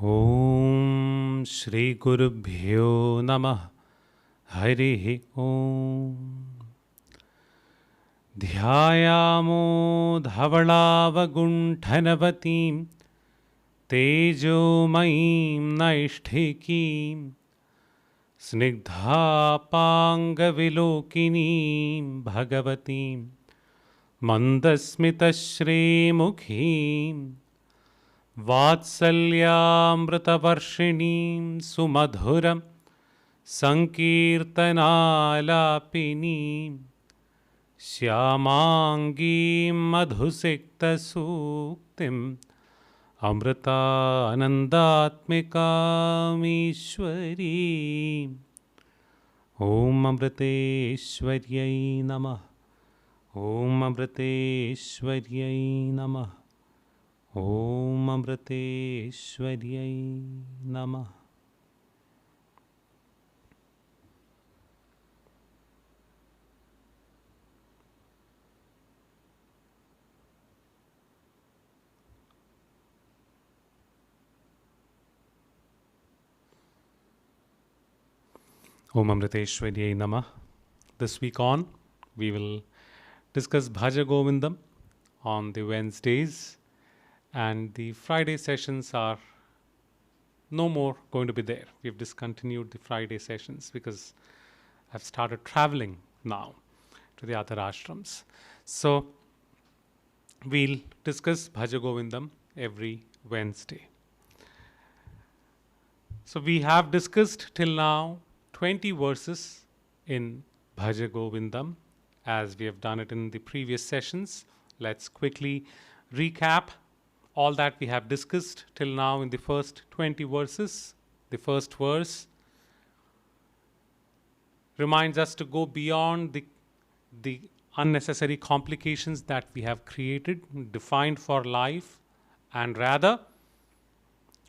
Om Shri Gurubhyo Namah Harihi Om Dhyayamo Dhavalavagunthanavatim Tejomayim Naishtikim Snigdhapangavilokinim Bhagavatim Mandasmitashrimukhim Vatsalyamritavarshiniim Sumadhuram Sankirtanalapinim Shyamangim Madhusikta Suktim Amrita Anandatmikam Ishwarim Om Amriteshwaryai Namah Om Amriteshwaryai Namah Om Amriteshwaryai Namah. Om Amriteshwaryai Namah. This week on, we will discuss Bhaja Govindam on the Wednesdays, and the Friday sessions are no more going to be there. We've discontinued the Friday sessions because I've started traveling now to the other ashrams. So we'll discuss Bhaja Govindam every Wednesday. So we have discussed till now 20 verses in Bhaja Govindam, as we have done it in the previous sessions. Let's quickly recap all that we have discussed till now in the first 20 verses. The first verse reminds us to go beyond the unnecessary complications that we have created, defined for life, and rather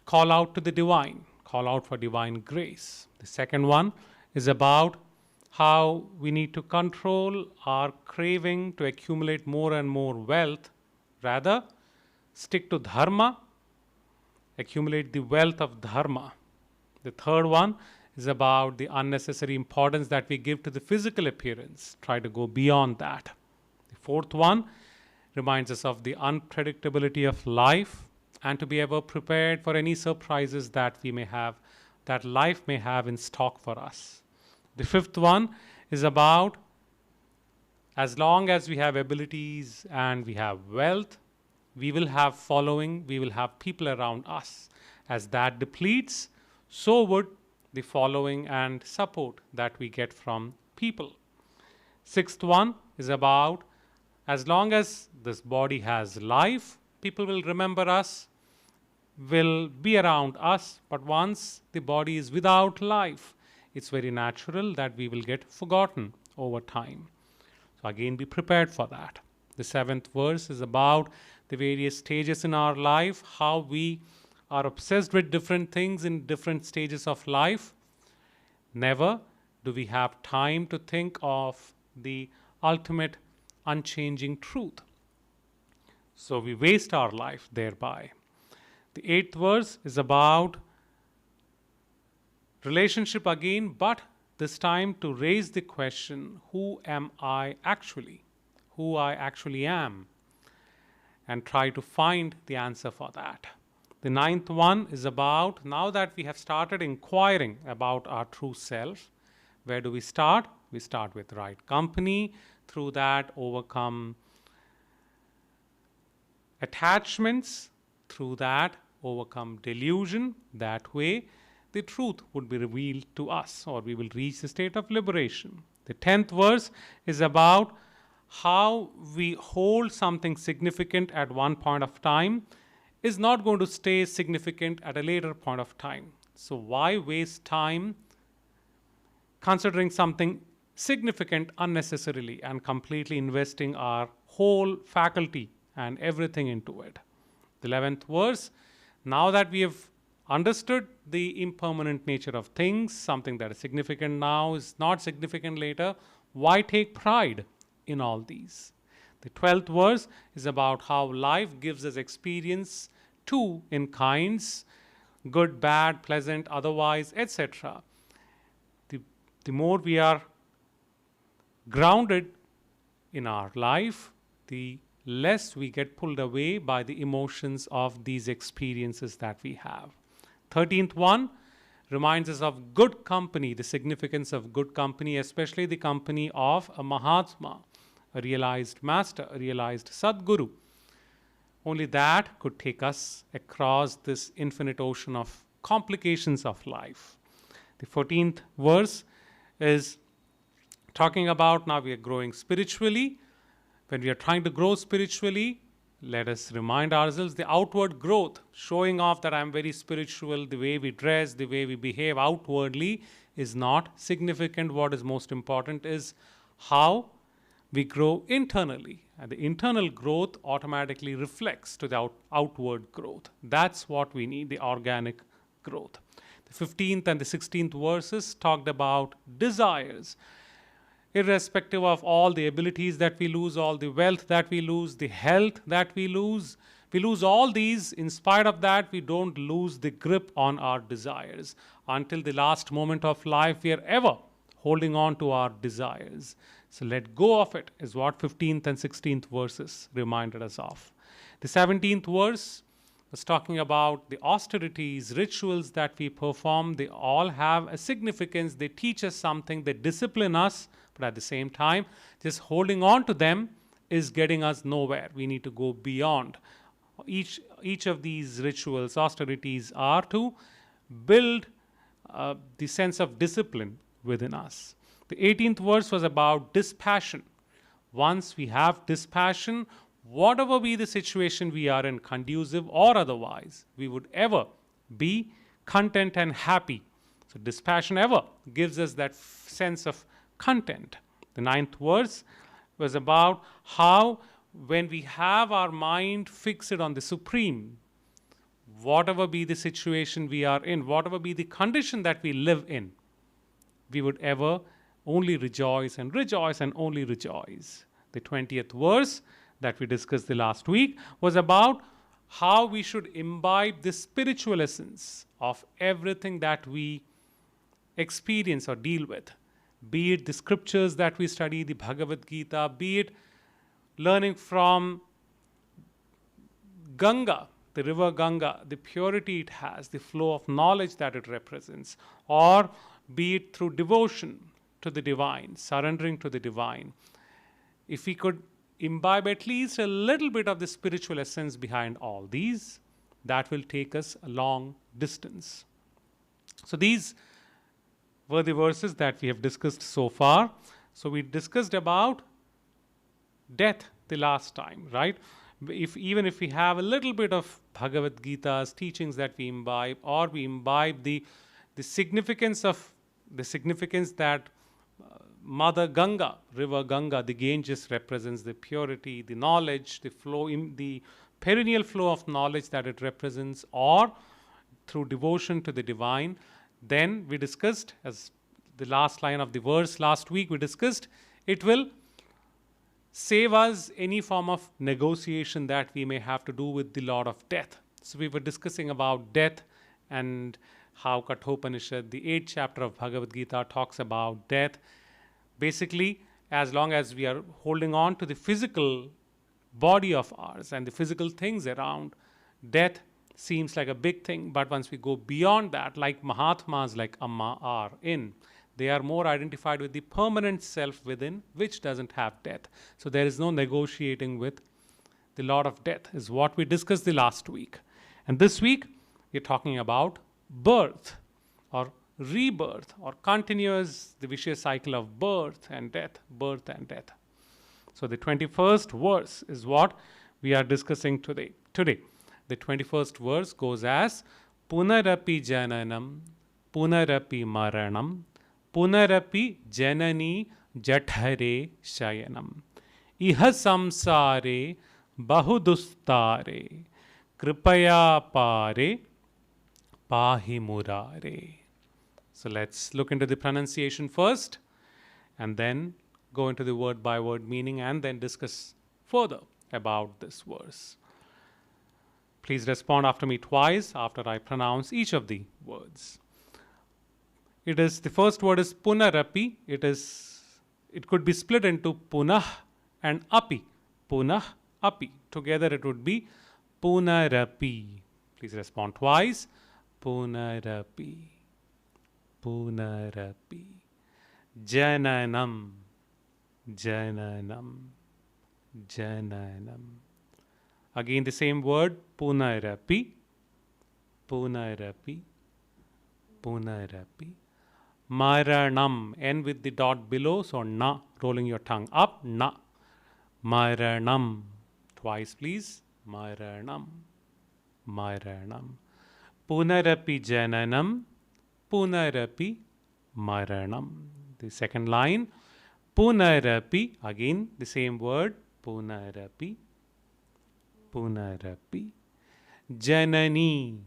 call out to the divine, call out for divine grace. The second one is about how we need to control our craving to accumulate more and more wealth, rather stick to dharma, accumulate the wealth of dharma. The third one is about the unnecessary importance that we give to the physical appearance, try to go beyond that. The fourth one reminds us of the unpredictability of life and to be ever prepared for any surprises that we may have, that life may have in stock for us. The fifth one is about, as long as we have abilities and we have wealth, we will have following, we will have people around us. As that depletes, so would the following and support that we get from people. Sixth one is about, as long as this body has life, people will remember us, will be around us, but once the body is without life, it's very natural that we will get forgotten over time. So again, be prepared for that. The seventh verse is about the various stages in our life, how we are obsessed with different things in different stages of life. Never do we have time to think of the ultimate unchanging truth. So we waste our life thereby. The eighth verse is about relationship again, but this time to raise the question, who am I actually? Who I actually am, and try to find the answer for that. The ninth one is about, now that we have started inquiring about our true self, where do we start? We start with right company, through that overcome attachments, through that overcome delusion. That way the truth would be revealed to us, or we will reach the state of liberation. The 10th verse is about how we hold something significant at one point of time is not going to stay significant at a later point of time. So why waste time considering something significant unnecessarily and completely investing our whole faculty and everything into it? The 11th verse, now that we have understood the impermanent nature of things, something that is significant now is not significant later, why take pride in all these? The 12th verse is about how life gives us experience too in kinds, good, bad, pleasant, otherwise, etc. The more we are grounded in our life, the less we get pulled away by the emotions of these experiences that we have. 13th one reminds us of good company, the significance of good company, especially the company of a Mahatma, a realized master, a realized Sadguru. Only that could take us across this infinite ocean of complications of life. The 14th verse is talking about now we are growing spiritually. When we are trying to grow spiritually, let us remind ourselves the outward growth, showing off that I'm very spiritual, the way we dress, the way we behave outwardly is not significant. What is most important is how we grow internally. And the internal growth automatically reflects to the outward growth. That's what we need, the organic growth. The 15th and the 16th verses talked about desires. Irrespective of all the abilities that we lose, all the wealth that we lose, the health that we lose all these. In spite of that, we don't lose the grip on our desires. Until the last moment of life, we are ever holding on to our desires. So let go of it is what 15th and 16th verses reminded us of. The 17th verse was talking about the austerities, rituals that we perform. They all have a significance. They teach us something. They discipline us. But at the same time, just holding on to them is getting us nowhere. We need to go beyond. Each of these rituals, austerities, are to build the sense of discipline within us. The 18th verse was about dispassion. Once we have dispassion, whatever be the situation we are in, conducive or otherwise, we would ever be content and happy. So dispassion ever gives us that sense of content. The 9th verse was about how when we have our mind fixed on the Supreme, whatever be the situation we are in, whatever be the condition that we live in, we would ever only rejoice and rejoice and only rejoice. The 20th verse that we discussed the last week was about how we should imbibe the spiritual essence of everything that we experience or deal with. Be it the scriptures that we study, the Bhagavad Gita, be it learning from Ganga, the river Ganga, the purity it has, the flow of knowledge that it represents, or be it through devotion to the divine, surrendering to the divine. If we could imbibe at least a little bit of the spiritual essence behind all these, that will take us a long distance. So these were the verses that we have discussed so far. So we discussed about death the last time, right? Even if we have a little bit of Bhagavad Gita's teachings that we imbibe, or we imbibe the significance that Mother Ganga, River Ganga, the Ganges represents the purity, the knowledge, the flow, the perennial flow of knowledge that it represents, or through devotion to the divine. Then we discussed, as the last line of the verse last week, we discussed it will save us any form of negotiation that we may have to do with the Lord of Death. So we were discussing about death and how Kathopanishad, the 8th chapter of Bhagavad Gita, talks about death. Basically, as long as we are holding on to the physical body of ours and the physical things around, death seems like a big thing. But once we go beyond that, like Mahatmas like Amma are in, they are more identified with the permanent self within, which doesn't have death. So there is no negotiating with the Lord of Death, is what we discussed the last week. And this week, we're talking about birth or rebirth, or continuous, the vicious cycle of birth and death, birth and death. So the 21st verse is what we are discussing today. The 21st verse goes as Punarapi Jananam, Punarapi Maranam, Punarapi Janani Jathare Shayanam, Iha Samsare Bahudustare, Kripaya Pare Pahi Murare. So let's look into the pronunciation first, and then go into the word by word meaning, and then discuss further about this verse. Please respond after me twice after I pronounce each of the words. It is, the first word is punarapi. It could be split into punah and api. Punah, api. Together it would be punarapi. Please respond twice. Punarapi. Punarapi. Jananam. Jananam. Jananam. Again the same word, punarapi. Punarapi. Punarapi. Maranam. End with the dot below, so na. Rolling your tongue up, na. Maranam. Twice, please. Maranam. Maranam. Punarapi jananam. Punarapi maranam. The second line. Punarapi. Again the same word. Punarapi. Punarapi. Janani.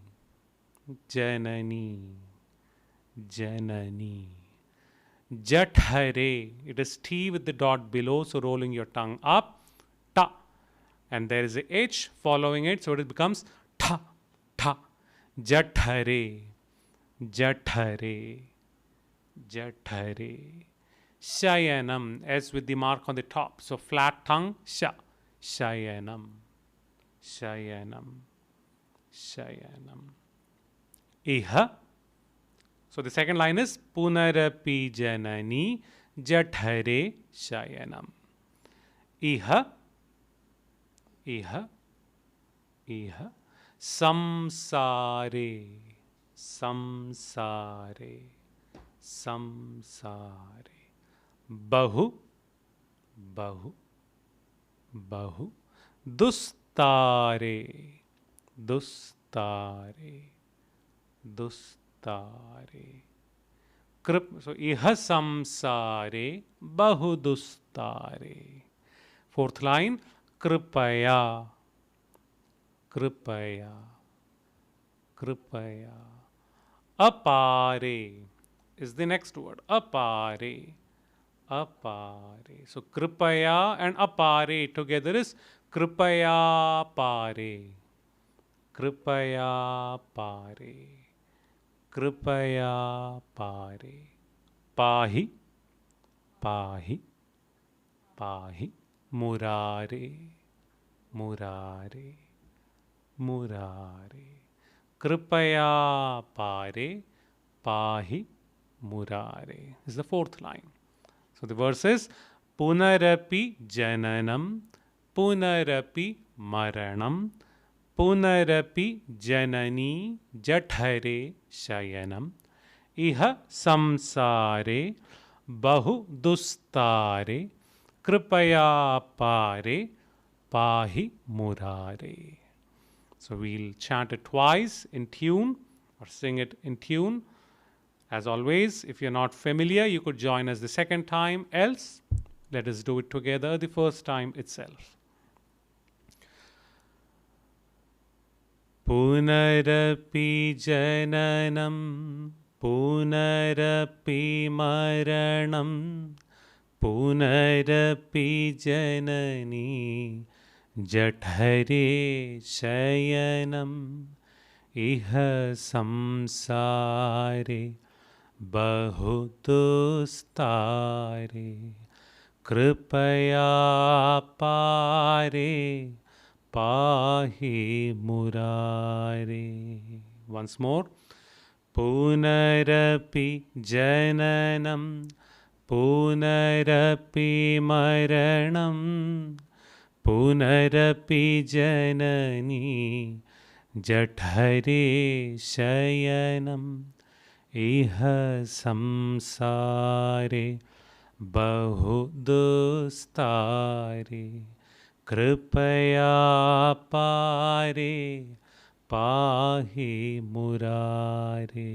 Janani. Janani. Jathare. It is T with the dot below, so rolling your tongue up. Ta. And there is a H following it, so it becomes tha. Tha. Jathare. Jathare. Jathare. Shayanam. S with the mark on the top, so flat tongue. Sha. Shayanam. Shayanam. Shayanam. Iha. So the second line is punarapi janani jathare shayanam. Iha. Iha. Iha. Samsare. Samsare. Samsare. Bahu. Bahu. Bahu. Dustare. Dustare. Dustare. So iha samsare bahudustare. Fourth line, kripaya. Kripaya. Kripaya. Apare is the next word. Apare. Apare. So kripaya and apare together is kripaya pare. Kripaya pare. Kripaya pare. Pahi. Pahi. Pahi. Murare. Murare. Murare. Kripaya pare. Pahi. Murare. This is the fourth line. So the verse is punarapi jananam. Punarapi maranam. Punarapi janani jathare shayanam. Iha samsare bahu dustare kripaya pare pahi murare. So we'll chant it twice in tune or sing it in tune. As always, if you're not familiar, you could join us the second time. Else, let us do it together the first time itself. Punarapi jananam, punarapi maranam, punarapi janani, jathare shayanam, iha samsare, bahudustare, kripaya pare, pahi murare. Once more. Punarapi jananam, punarapi maranam, punarapi janani, jathare shayanam, iha samsare, bahudustare, kripaya pare, pahi murare.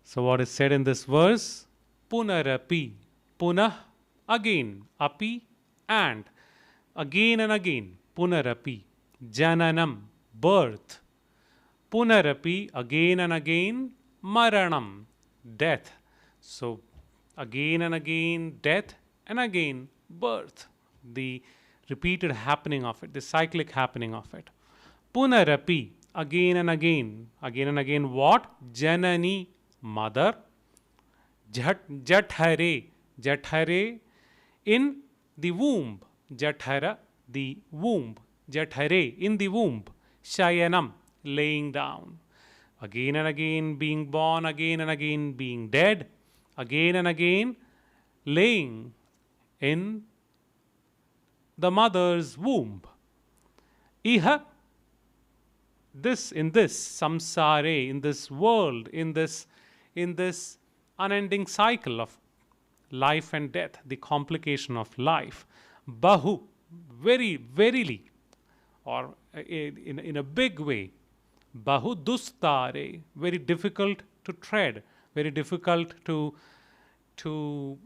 So what is said in this verse? Punarapi. Punah, again. Api, and. Again and again. Punarapi. Jananam, birth. Punarapi, again and again. Maranam, death. So again and again, death, and again birth. The repeated happening of it, the cyclic happening of it. Punarapi, again and again. Again and again what? Janani, mother. Jathare, Jathare, in the womb. Jathara, the womb. Jathare, in the womb. Shayanam, laying down. Again and again being born, again and again being dead. Again and again laying in the mother's womb. Iha, in this samsare, in this world, in this unending cycle of life and death, the complication of life. Bahu, very, verily, or in a big way. Bahu dustare, very difficult to tread, very difficult to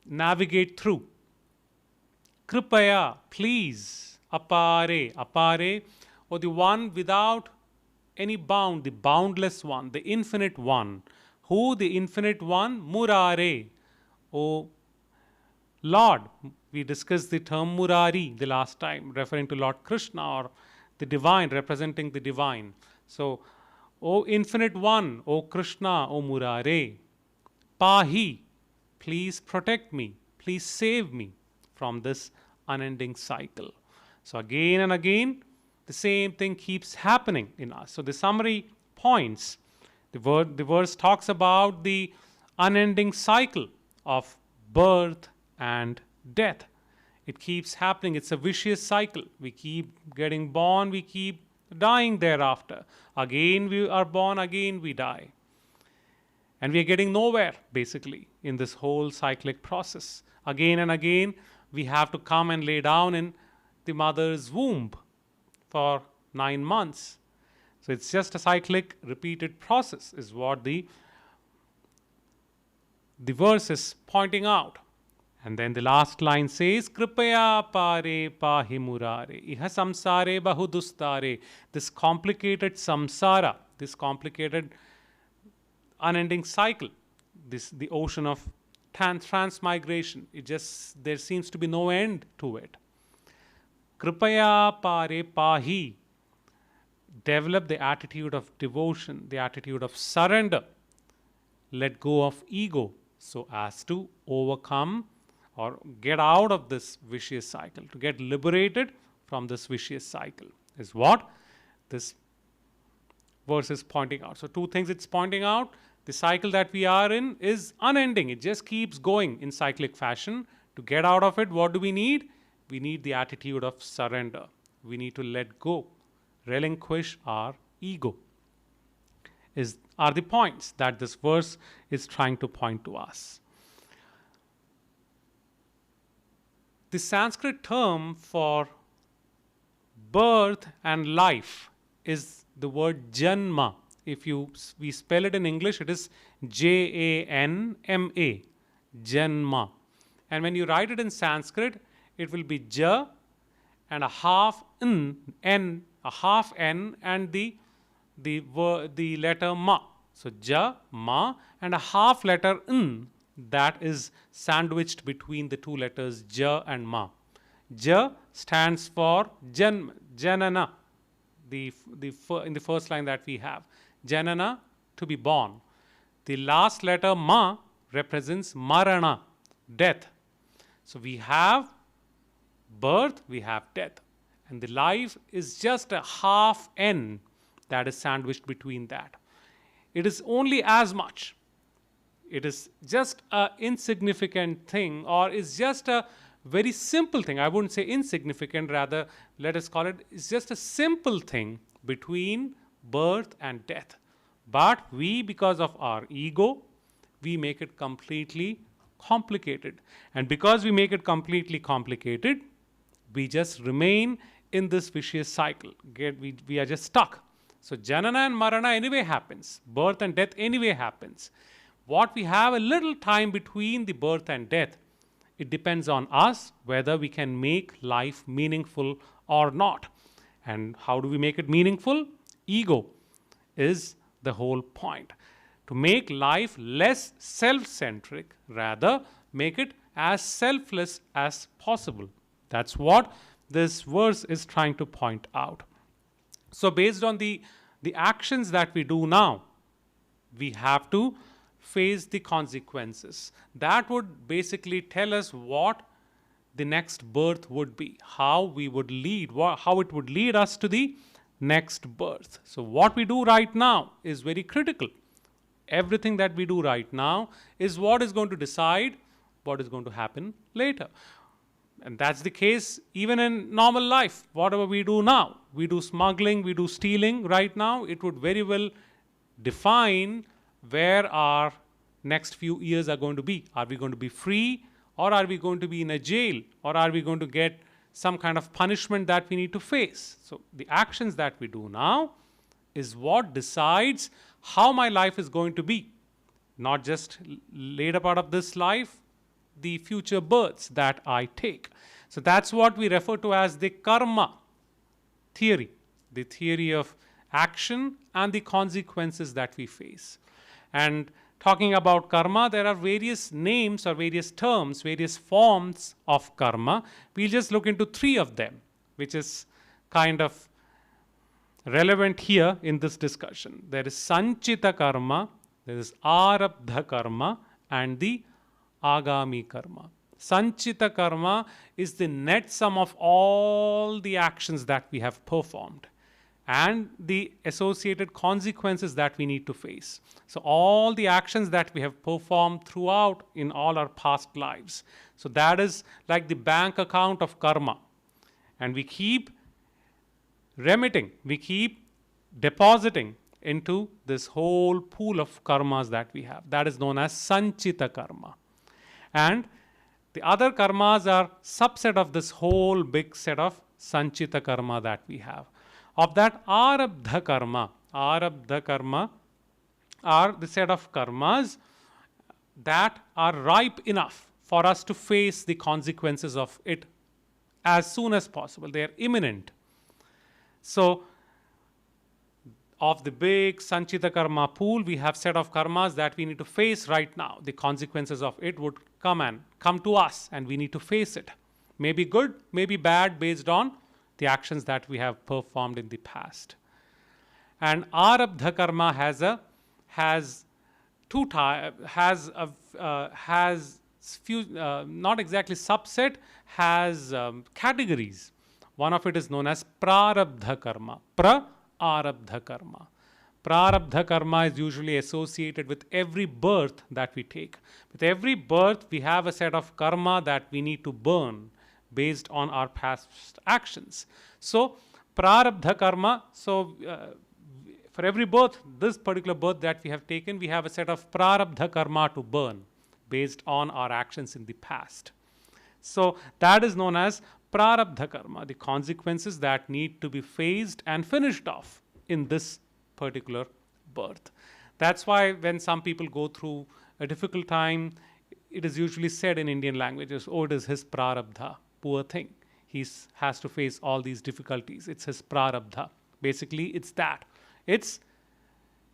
navigate through. Kripaya, please. Apare, apare, or the one without any bound, the boundless one, the infinite one. Who? The infinite one? Murare. O Lord. We discussed the term Murari the last time, referring to Lord Krishna or the divine, representing the divine. So, O infinite one, O Krishna, O Murare, Pahi, please protect me, please save me from this unending cycle. So again and again, the same thing keeps happening in us. So the summary points, the verse talks about the unending cycle of birth and death. It keeps happening. It's a vicious cycle. We keep getting born, we keep dying thereafter. Again we are born, again we die. And we are getting nowhere, basically, in this whole cyclic process. Again and again, we have to come and lay down in the mother's womb for 9 months. So it's just a cyclic, repeated process, is what the verse is pointing out. And then the last line says, Kripaya pare pahi murare, iha samsare bahudustare. This complicated samsara, this complicated unending cycle, the ocean of transmigration, there seems to be no end to it. Kripaya pare pahi. Develop the attitude of devotion, the attitude of surrender. Let go of ego so as to overcome or get out of this vicious cycle, to get liberated from this vicious cycle, is what this verse is pointing out. So 2 things it's pointing out. The cycle that we are in is unending. It just keeps going in cyclic fashion. To get out of it, what do we need? We need the attitude of surrender. We need to let go, relinquish our ego, are the points that this verse is trying to point to us. The Sanskrit term for birth and life is the word janma. If we spell it in English, it is Janma. Janma. And when you write it in Sanskrit, it will be ja and a half n, a half n, and the letter ma. So ja, ma, and a half letter n that is sandwiched between the 2 letters ja and ma. Ja stands for janana, in the first line that we have. Janana, to be born. The last letter ma represents marana, death. So we have birth, we have death. And the life is just a half n that is sandwiched between that. It is only as much. It is just an insignificant thing, or is just a very simple thing. I wouldn't say insignificant, rather let us call it, it's just a simple thing between birth and death. But we, because of our ego, we make it completely complicated. And because we make it completely complicated, we just remain in this vicious cycle. We are just stuck. So janana and marana anyway happens. Birth and death anyway happens. What we have a little time between the birth and death, it depends on us whether we can make life meaningful or not. And how do we make it meaningful? Ego is the whole point. To make life less self-centric, rather make it as selfless as possible. That's what this verse is trying to point out. So based on the actions that we do now, we have to face the consequences. That would basically tell us what the next birth would be, how we would lead, how it would lead us to the next birth. So what we do right now is very critical. Everything that we do right now is what is going to decide what is going to happen later. And that's the case even in normal life. Whatever we do now, we do smuggling, we do stealing right now, it would very well define where our next few years are going to be. Are we going to be free, or are we going to be in a jail, or are we going to get some kind of punishment that we need to face? So the actions that we do now is what decides how my life is going to be. Not just later part of this life, the future births that I take. So that's what we refer to as the karma theory, the theory of action and the consequences that we face. And talking about karma, there are various names or various terms, various forms of karma. We'll just look into 3 of them, which is kind of relevant here in this discussion. There is sanchita karma, there is arabdha karma, and the agami karma. Sanchita karma is the net sum of all the actions that we have performed and the associated consequences that we need to face. So all the actions that we have performed throughout in all our past lives. So that is like the bank account of karma. And we keep remitting, we keep depositing into this whole pool of karmas that we have. That is known as sanchita karma. And the other karmas are subset of this whole big set of sanchita karma that we have. Of that, arabdha karma are the set of karmas that are ripe enough for us to face the consequences of it as soon as possible. They are imminent. So of the big sanchita karma pool, we have set of karmas that we need to face right now. The consequences of it would come to us, and we need to face it. Maybe good, maybe bad, based on the actions that we have performed in the past. And arabdha karma has few, not exactly subset, has categories. One of it is known as prarabdha karma. Arabdha karma. Prarabdha karma is usually associated with every birth that we take. With every birth, we have a set of karma that we need to burn based on our past actions. So, prarabdha karma, for every birth, this particular birth that we have taken, we have a set of prarabdha karma to burn based on our actions in the past. So, that is known as prarabdha karma, the consequences that need to be faced and finished off in this particular birth. That's why when some people go through a difficult time, it is usually said in Indian languages, oh, it is his prarabdha, poor thing. He has to face all these difficulties. It's his prarabdha. Basically, it's that. It's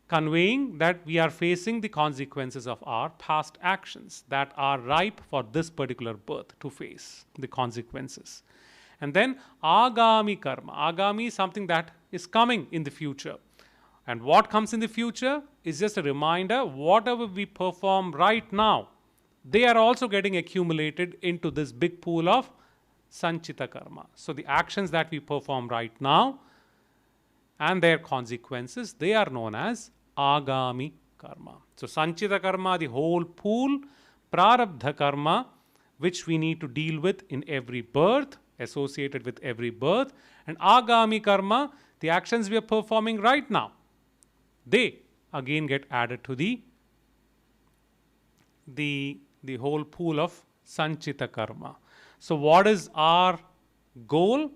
conveying that we are facing the consequences of our past actions that are ripe for this particular birth to face the consequences. And then agami karma. Agami is something that is coming in the future. And what comes in the future is just a reminder, whatever we perform right now, they are also getting accumulated into this big pool of sanchita karma. So the actions that we perform right now and their consequences, they are known as agami karma. So sanchita karma, the whole pool, prarabdha karma, which we need to deal with in every birth, associated with every birth, and agami karma, the actions we are performing right now, they again get added to the whole pool of sanchita karma. So what is our goal?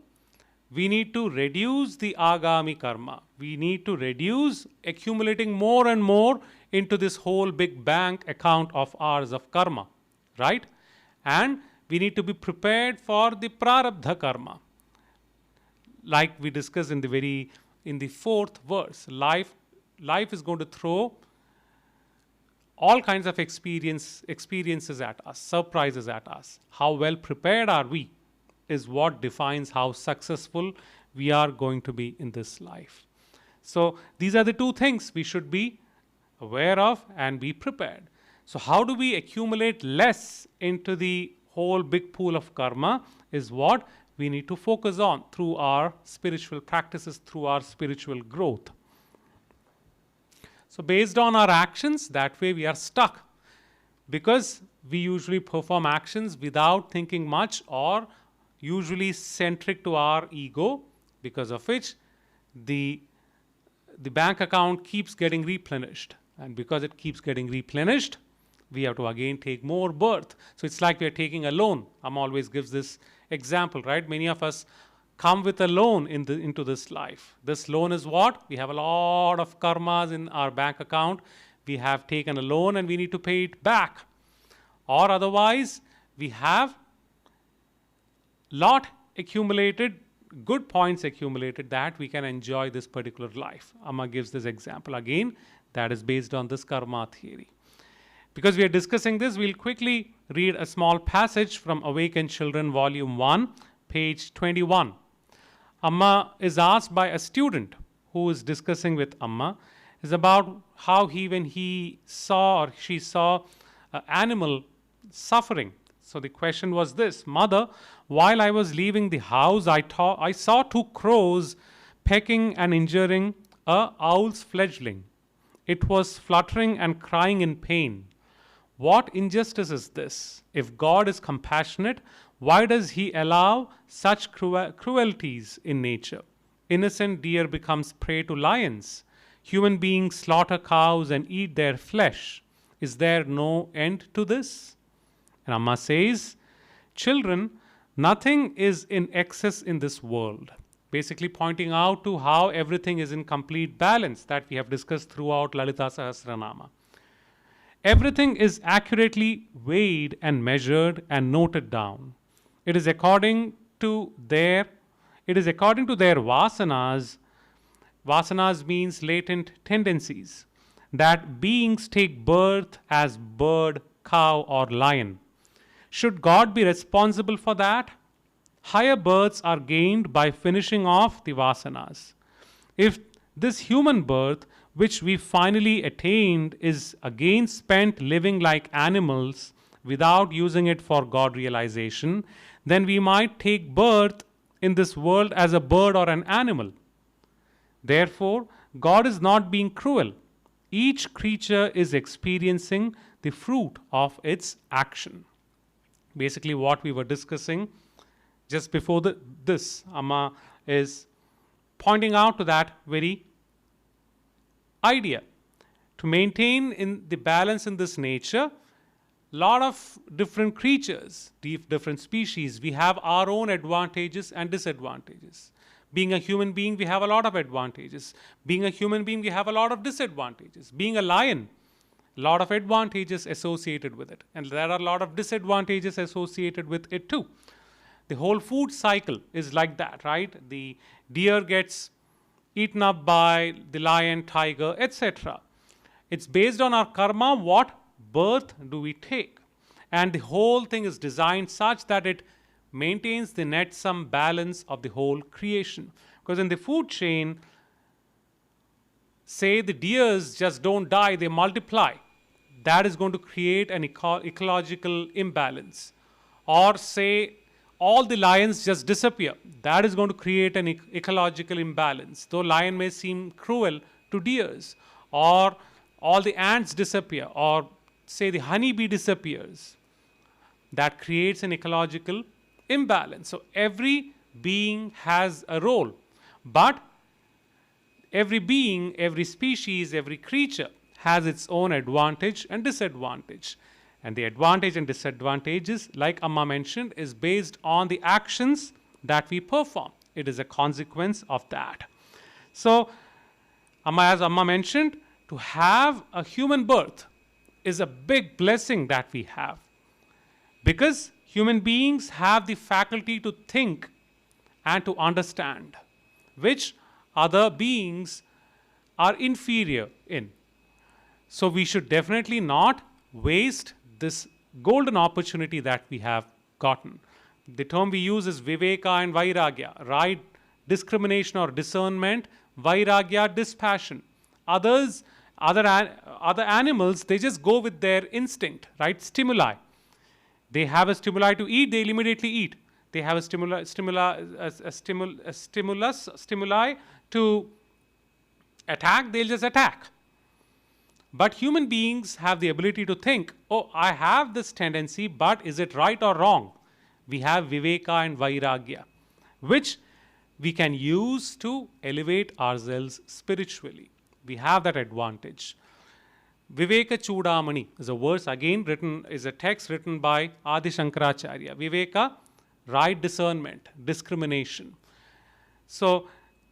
We need to reduce the agami karma. We need to reduce accumulating more and more into this whole big bank account of ours of karma, right? And we need to be prepared for the prarabdha karma. Like we discussed in the 4th verse, life is going to throw all kinds of experiences at us, surprises at us. How well prepared are we is what defines how successful we are going to be in this life. So these are the two things we should be aware of and be prepared. So how do we accumulate less into the whole big pool of karma is what we need to focus on through our spiritual practices, through our spiritual growth. So based on our actions, that way we are stuck, because we usually perform actions without thinking much, or usually centric to our ego, because of which the bank account keeps getting replenished. And because it keeps getting replenished, we have to again take more birth. So it's like we are taking a loan. Amma always gives this example, right? Many of us come with a loan into this life. This loan is what? We have a lot of karmas in our bank account. We have taken a loan and we need to pay it back. Or otherwise, we have lot accumulated, good points accumulated, that we can enjoy this particular life. Amma gives this example again, that is based on this karma theory. Because we are discussing this, we'll quickly read a small passage from Awakened Children, Volume 1, page 21. Amma is asked by a student who is discussing with Amma, is about how when he saw or she saw an animal suffering. So the question was this: Mother, while I was leaving the house, I saw two crows pecking and injuring a owl's fledgling. It was fluttering and crying in pain. What injustice is this? If God is compassionate, why does he allow such cruelties in nature? Innocent deer becomes prey to lions. Human beings slaughter cows and eat their flesh. Is there no end to this? And Amma says, children, nothing is in excess in this world. Basically pointing out to how everything is in complete balance, that we have discussed throughout Lalita Sahasranama. Everything is accurately weighed and measured and noted down. It is according to their vasanas. Vasanas means latent tendencies, that beings take birth as bird, cow, or lion. Should God be responsible for that? Higher births are gained by finishing off the vasanas. If this human birth, which we finally attained, is again spent living like animals without using it for God realization, then we might take birth in this world as a bird or an animal. Therefore, God is not being cruel. Each creature is experiencing the fruit of its action. Basically, what we were discussing just before this, Amma is pointing out to that very idea. To maintain in the balance in this nature, lot of different creatures, different species, we have our own advantages and disadvantages. Being a human being, we have a lot of advantages. Being a human being, we have a lot of disadvantages. Being a lion, a lot of advantages associated with it. And there are a lot of disadvantages associated with it too. The whole food cycle is like that, right? The deer gets eaten up by the lion, tiger, etc. It's based on our karma, what birth do we take? And the whole thing is designed such that it maintains the net sum balance of the whole creation. Because in the food chain, say the deers just don't die, they multiply. That is going to create an ecological imbalance. Or say all the lions just disappear. That is going to create an ecological imbalance. Though lion may seem cruel to deers. Or all the ants disappear. Or say the honeybee disappears. That creates an ecological imbalance. So every being has a role. But every being, every species, every creature has its own advantage and disadvantage. And the advantage and disadvantages, like Amma mentioned, is based on the actions that we perform. It is a consequence of that. So, as Amma mentioned, to have a human birth is a big blessing that we have. Because human beings have the faculty to think and to understand, which other beings are inferior in. So we should definitely not waste this golden opportunity that we have gotten. The term we use is Viveka and Vairagya, right discrimination or discernment, Vairagya, dispassion. Other animals, they just go with their instinct, right? Stimuli. They have a stimuli to eat, they'll immediately eat. They have a stimuli to attack, they'll just attack. But human beings have the ability to think, oh, I have this tendency, but is it right or wrong? We have Viveka and Vairagya, which we can use to elevate ourselves spiritually. We have that advantage. Viveka Chudamani is a verse again written, is a text written by Adi Shankaracharya. Viveka, right discernment, discrimination. So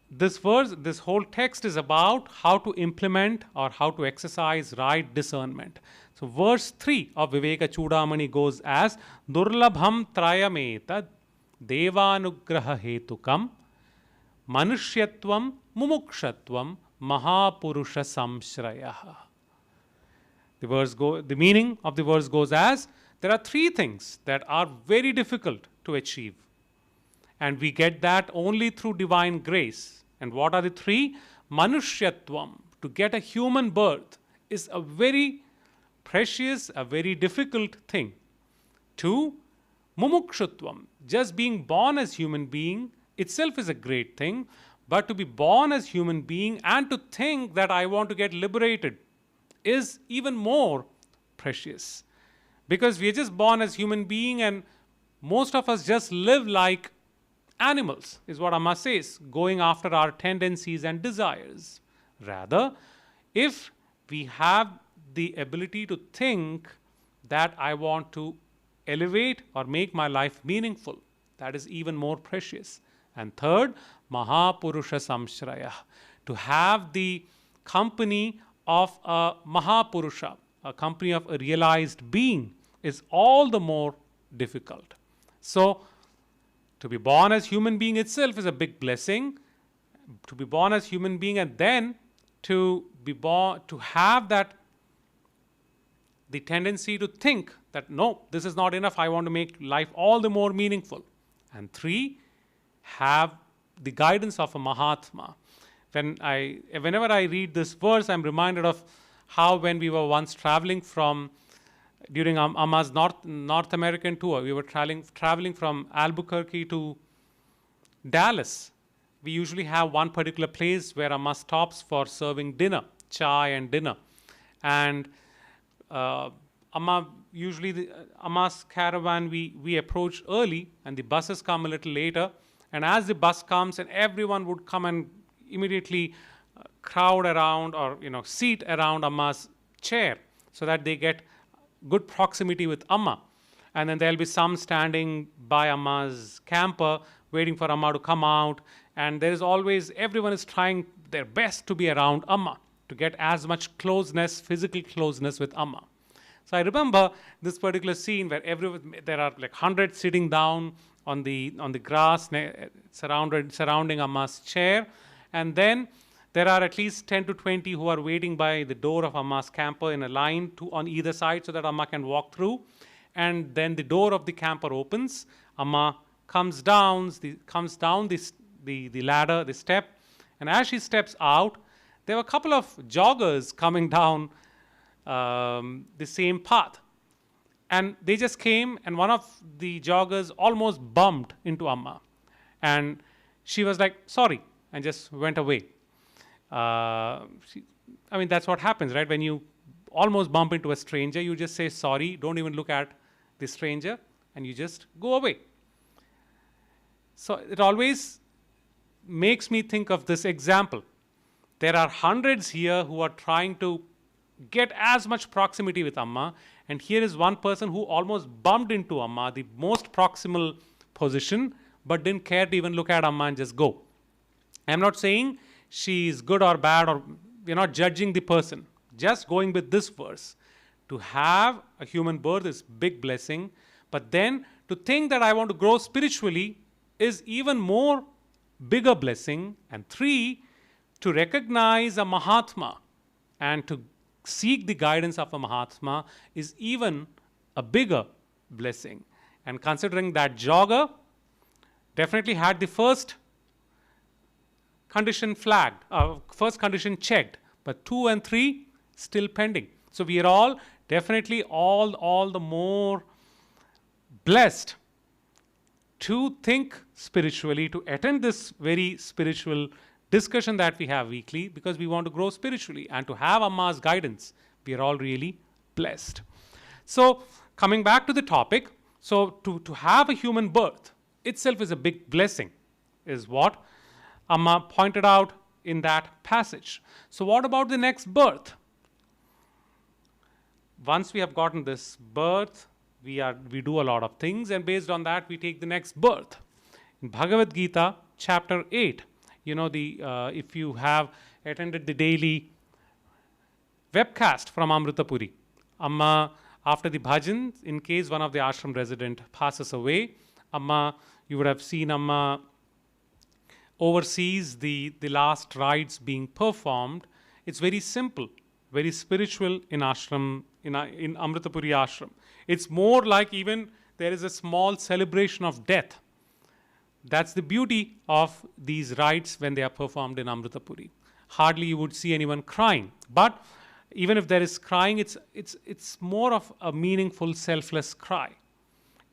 this verse, this whole text is about how to implement or how to exercise right discernment. So verse 3 of Viveka Chudamani goes as Durlabham Trayameta Devanugraha Hetukam Manushyatvam Mumukshatvam Mahapurusha Samshrayaha. The meaning of the verse goes as, there are three things that are very difficult to achieve. And we get that only through divine grace. And what are the three? Manushyatvam, to get a human birth, is a very precious, a very difficult thing. 2, Mumukshutvam, just being born as human being itself is a great thing. But to be born as human being and to think that I want to get liberated is even more precious. Because we are just born as human being and most of us just live like animals, is what Amma says, going after our tendencies and desires. Rather, if we have the ability to think that I want to elevate or make my life meaningful, that is even more precious. And third, Mahapurusha Samshraya, to have the company of a Mahapurusha, a company of a realized being, is all the more difficult. So, to be born as human being itself is a big blessing. To be born as human being and then to be born, to have that, the tendency to think that no, this is not enough, I want to make life all the more meaningful. And 3, have the guidance of a Mahatma. Whenever I read this verse, I'm reminded of how when we were once traveling during Amma's North American tour, we were traveling from Albuquerque to Dallas. We usually have one particular place where Amma stops for serving dinner, chai and dinner. And Amma's caravan, we approach early and the buses come a little later. And as the bus comes, and everyone would come and immediately crowd around or seat around Amma's chair so that they get good proximity with Amma. And then there'll be some standing by Amma's camper waiting for Amma to come out. And there is always, everyone is trying their best to be around Amma, to get as much closeness, physical closeness with Amma. So I remember this particular scene where there are like hundreds sitting down on the grass surrounding Amma's chair, and then there are at least 10 to 20 who are waiting by the door of Amma's camper in a line on either side so that Amma can walk through. And then the door of the camper opens. Amma comes down the ladder, the step, and as she steps out, there were a couple of joggers coming down the same path. And they just came, and one of the joggers almost bumped into Amma. And she was like, sorry, and just went away. That's what happens, right? When you almost bump into a stranger, you just say sorry, don't even look at the stranger, and you just go away. So it always makes me think of this example. There are hundreds here who are trying to get as much proximity with Amma, and here is one person who almost bumped into Amma, the most proximal position, but didn't care to even look at Amma and just go. I'm not saying she is good or bad, or we're not judging the person. Just going with this verse. To have a human birth is big blessing, but then to think that I want to grow spiritually is even more bigger blessing. And 3, to recognize a Mahatma and to seek the guidance of a Mahatma is even a bigger blessing. And considering that jogger definitely had the first condition flagged, first condition checked, but 2 and 3 still pending. So we are all definitely all the more blessed to think spiritually, to attend this very spiritual discussion that we have weekly, because we want to grow spiritually and to have Amma's guidance. We are all really blessed. So coming back to the topic, so to have a human birth itself is a big blessing, is what Amma pointed out in that passage. So what about the next birth? Once we have gotten this birth, we do a lot of things, and based on that we take the next birth. In Bhagavad Gita chapter 8, if you have attended the daily webcast from Amritapuri, Amma, after the bhajan, in case one of the ashram resident passes away, Amma, you would have seen Amma oversees the last rites being performed. It's very simple, very spiritual in ashram, in Amritapuri ashram. It's more like even there is a small celebration of death. That's the beauty of these rites when they are performed in Amritapuri. Hardly you would see anyone crying, but even if there is crying, it's more of a meaningful, selfless cry.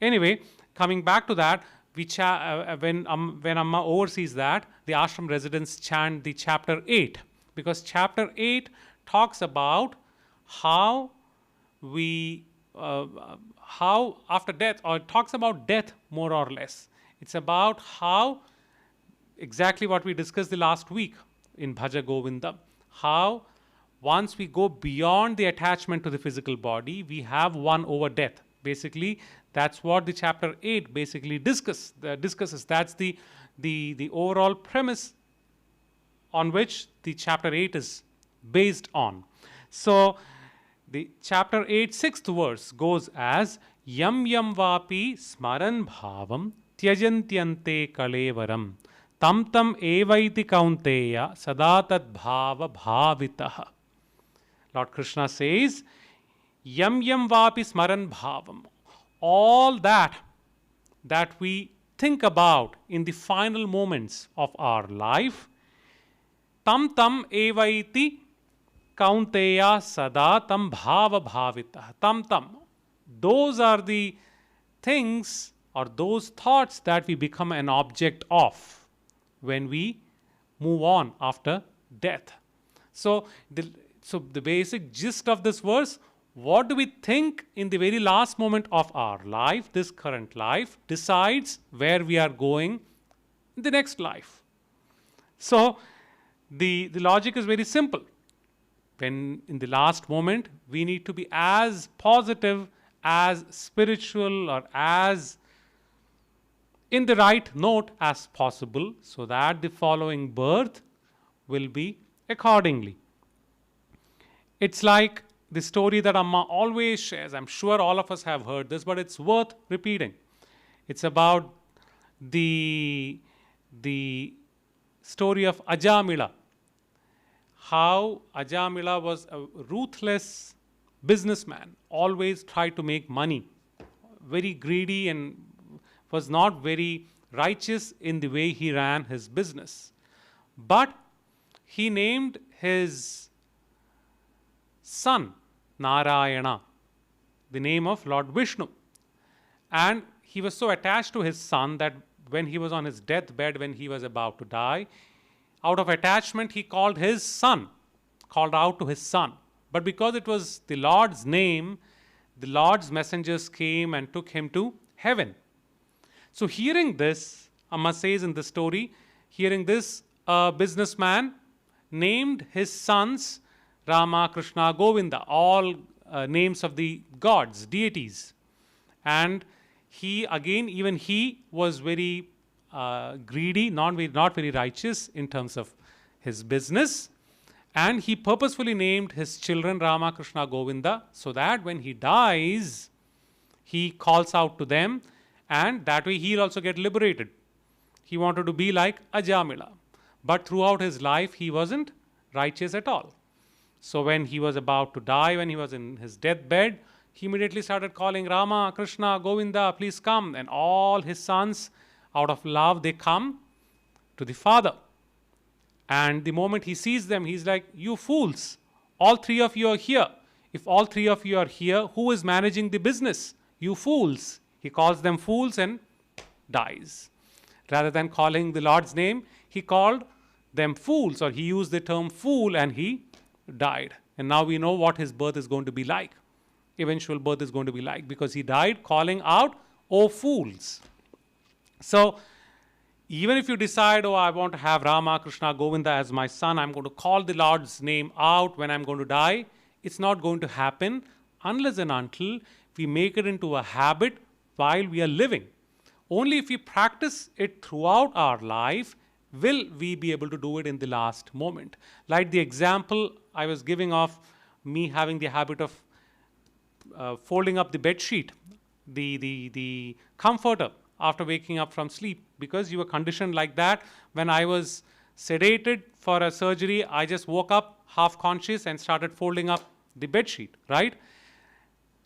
Anyway, coming back to that, when Amma oversees that, the ashram residents chant the chapter 8, because chapter 8 talks about how after death, or it talks about death more or less. It's about how, exactly what we discussed the last week in Bhaja Govindam, how once we go beyond the attachment to the physical body, we have won over death. Basically, that's what the chapter 8 basically discusses. That's the overall premise on which the chapter 8 is based on. So the chapter 8, 6th verse goes as Yam yam vapi smaran bhavam tyajantyante kalevaram tam tam evaiti kaunteya sadatat bhava bhavitah. Lord Krishna says, Yam yam vapi smaran bhavam. All that we think about in the final moments of our life, tam tam evaiti kaunteya sada tam bhava bhavitah. Tam tam. Those are the things or those thoughts that we become an object of when we move on after death. So the basic gist of this verse, what do we think in the very last moment of our life, this current life, decides where we are going in the next life. So the logic is very simple. When in the last moment, we need to be as positive, as spiritual, or as in the right note as possible, so that the following birth will be accordingly. It's like the story that Amma always shares. I'm sure all of us have heard this, but it's worth repeating. It's about the story of Ajamila. How Ajamila was a ruthless businessman, always tried to make money, very greedy, and was not very righteous in the way he ran his business. But he named his son Narayana, the name of Lord Vishnu. And he was so attached to his son that when he was on his deathbed, when he was about to die, out of attachment, he called out to his son. But because it was the Lord's name, the Lord's messengers came and took him to heaven. So hearing this, Amma says in the story, hearing this, a businessman named his sons Rama, Krishna, Govinda, all names of the gods, deities. And he was very greedy, not very righteous in terms of his business. And he purposefully named his children Rama, Krishna, Govinda, so that when he dies, he calls out to them, and that way he'll also get liberated. He wanted to be like Ajamila. But throughout his life, he wasn't righteous at all. So when he was about to die, when he was in his deathbed, he immediately started calling Rama, Krishna, Govinda, please come. And all his sons, out of love, they come to the father. And the moment he sees them, he's like, you fools, all three of you are here. If all three of you are here, who is managing the business? You fools. He calls them fools and dies. Rather than calling the Lord's name, he called them fools, or he used the term fool, and he died. And now we know what his birth is going to be like. Eventual birth is going to be like, because he died calling out, oh fools. So even if you decide, oh, I want to have Rama, Krishna, Govinda as my son, I'm going to call the Lord's name out when I'm going to die, it's not going to happen unless and until we make it into a habit while we are living. Only if we practice it throughout our life will we be able to do it in the last moment. Like the example I was giving of me having the habit of folding up the bed sheet, the comforter after waking up from sleep, because you were conditioned like that. When I was sedated for a surgery, I just woke up half conscious and started folding up the bed sheet, right?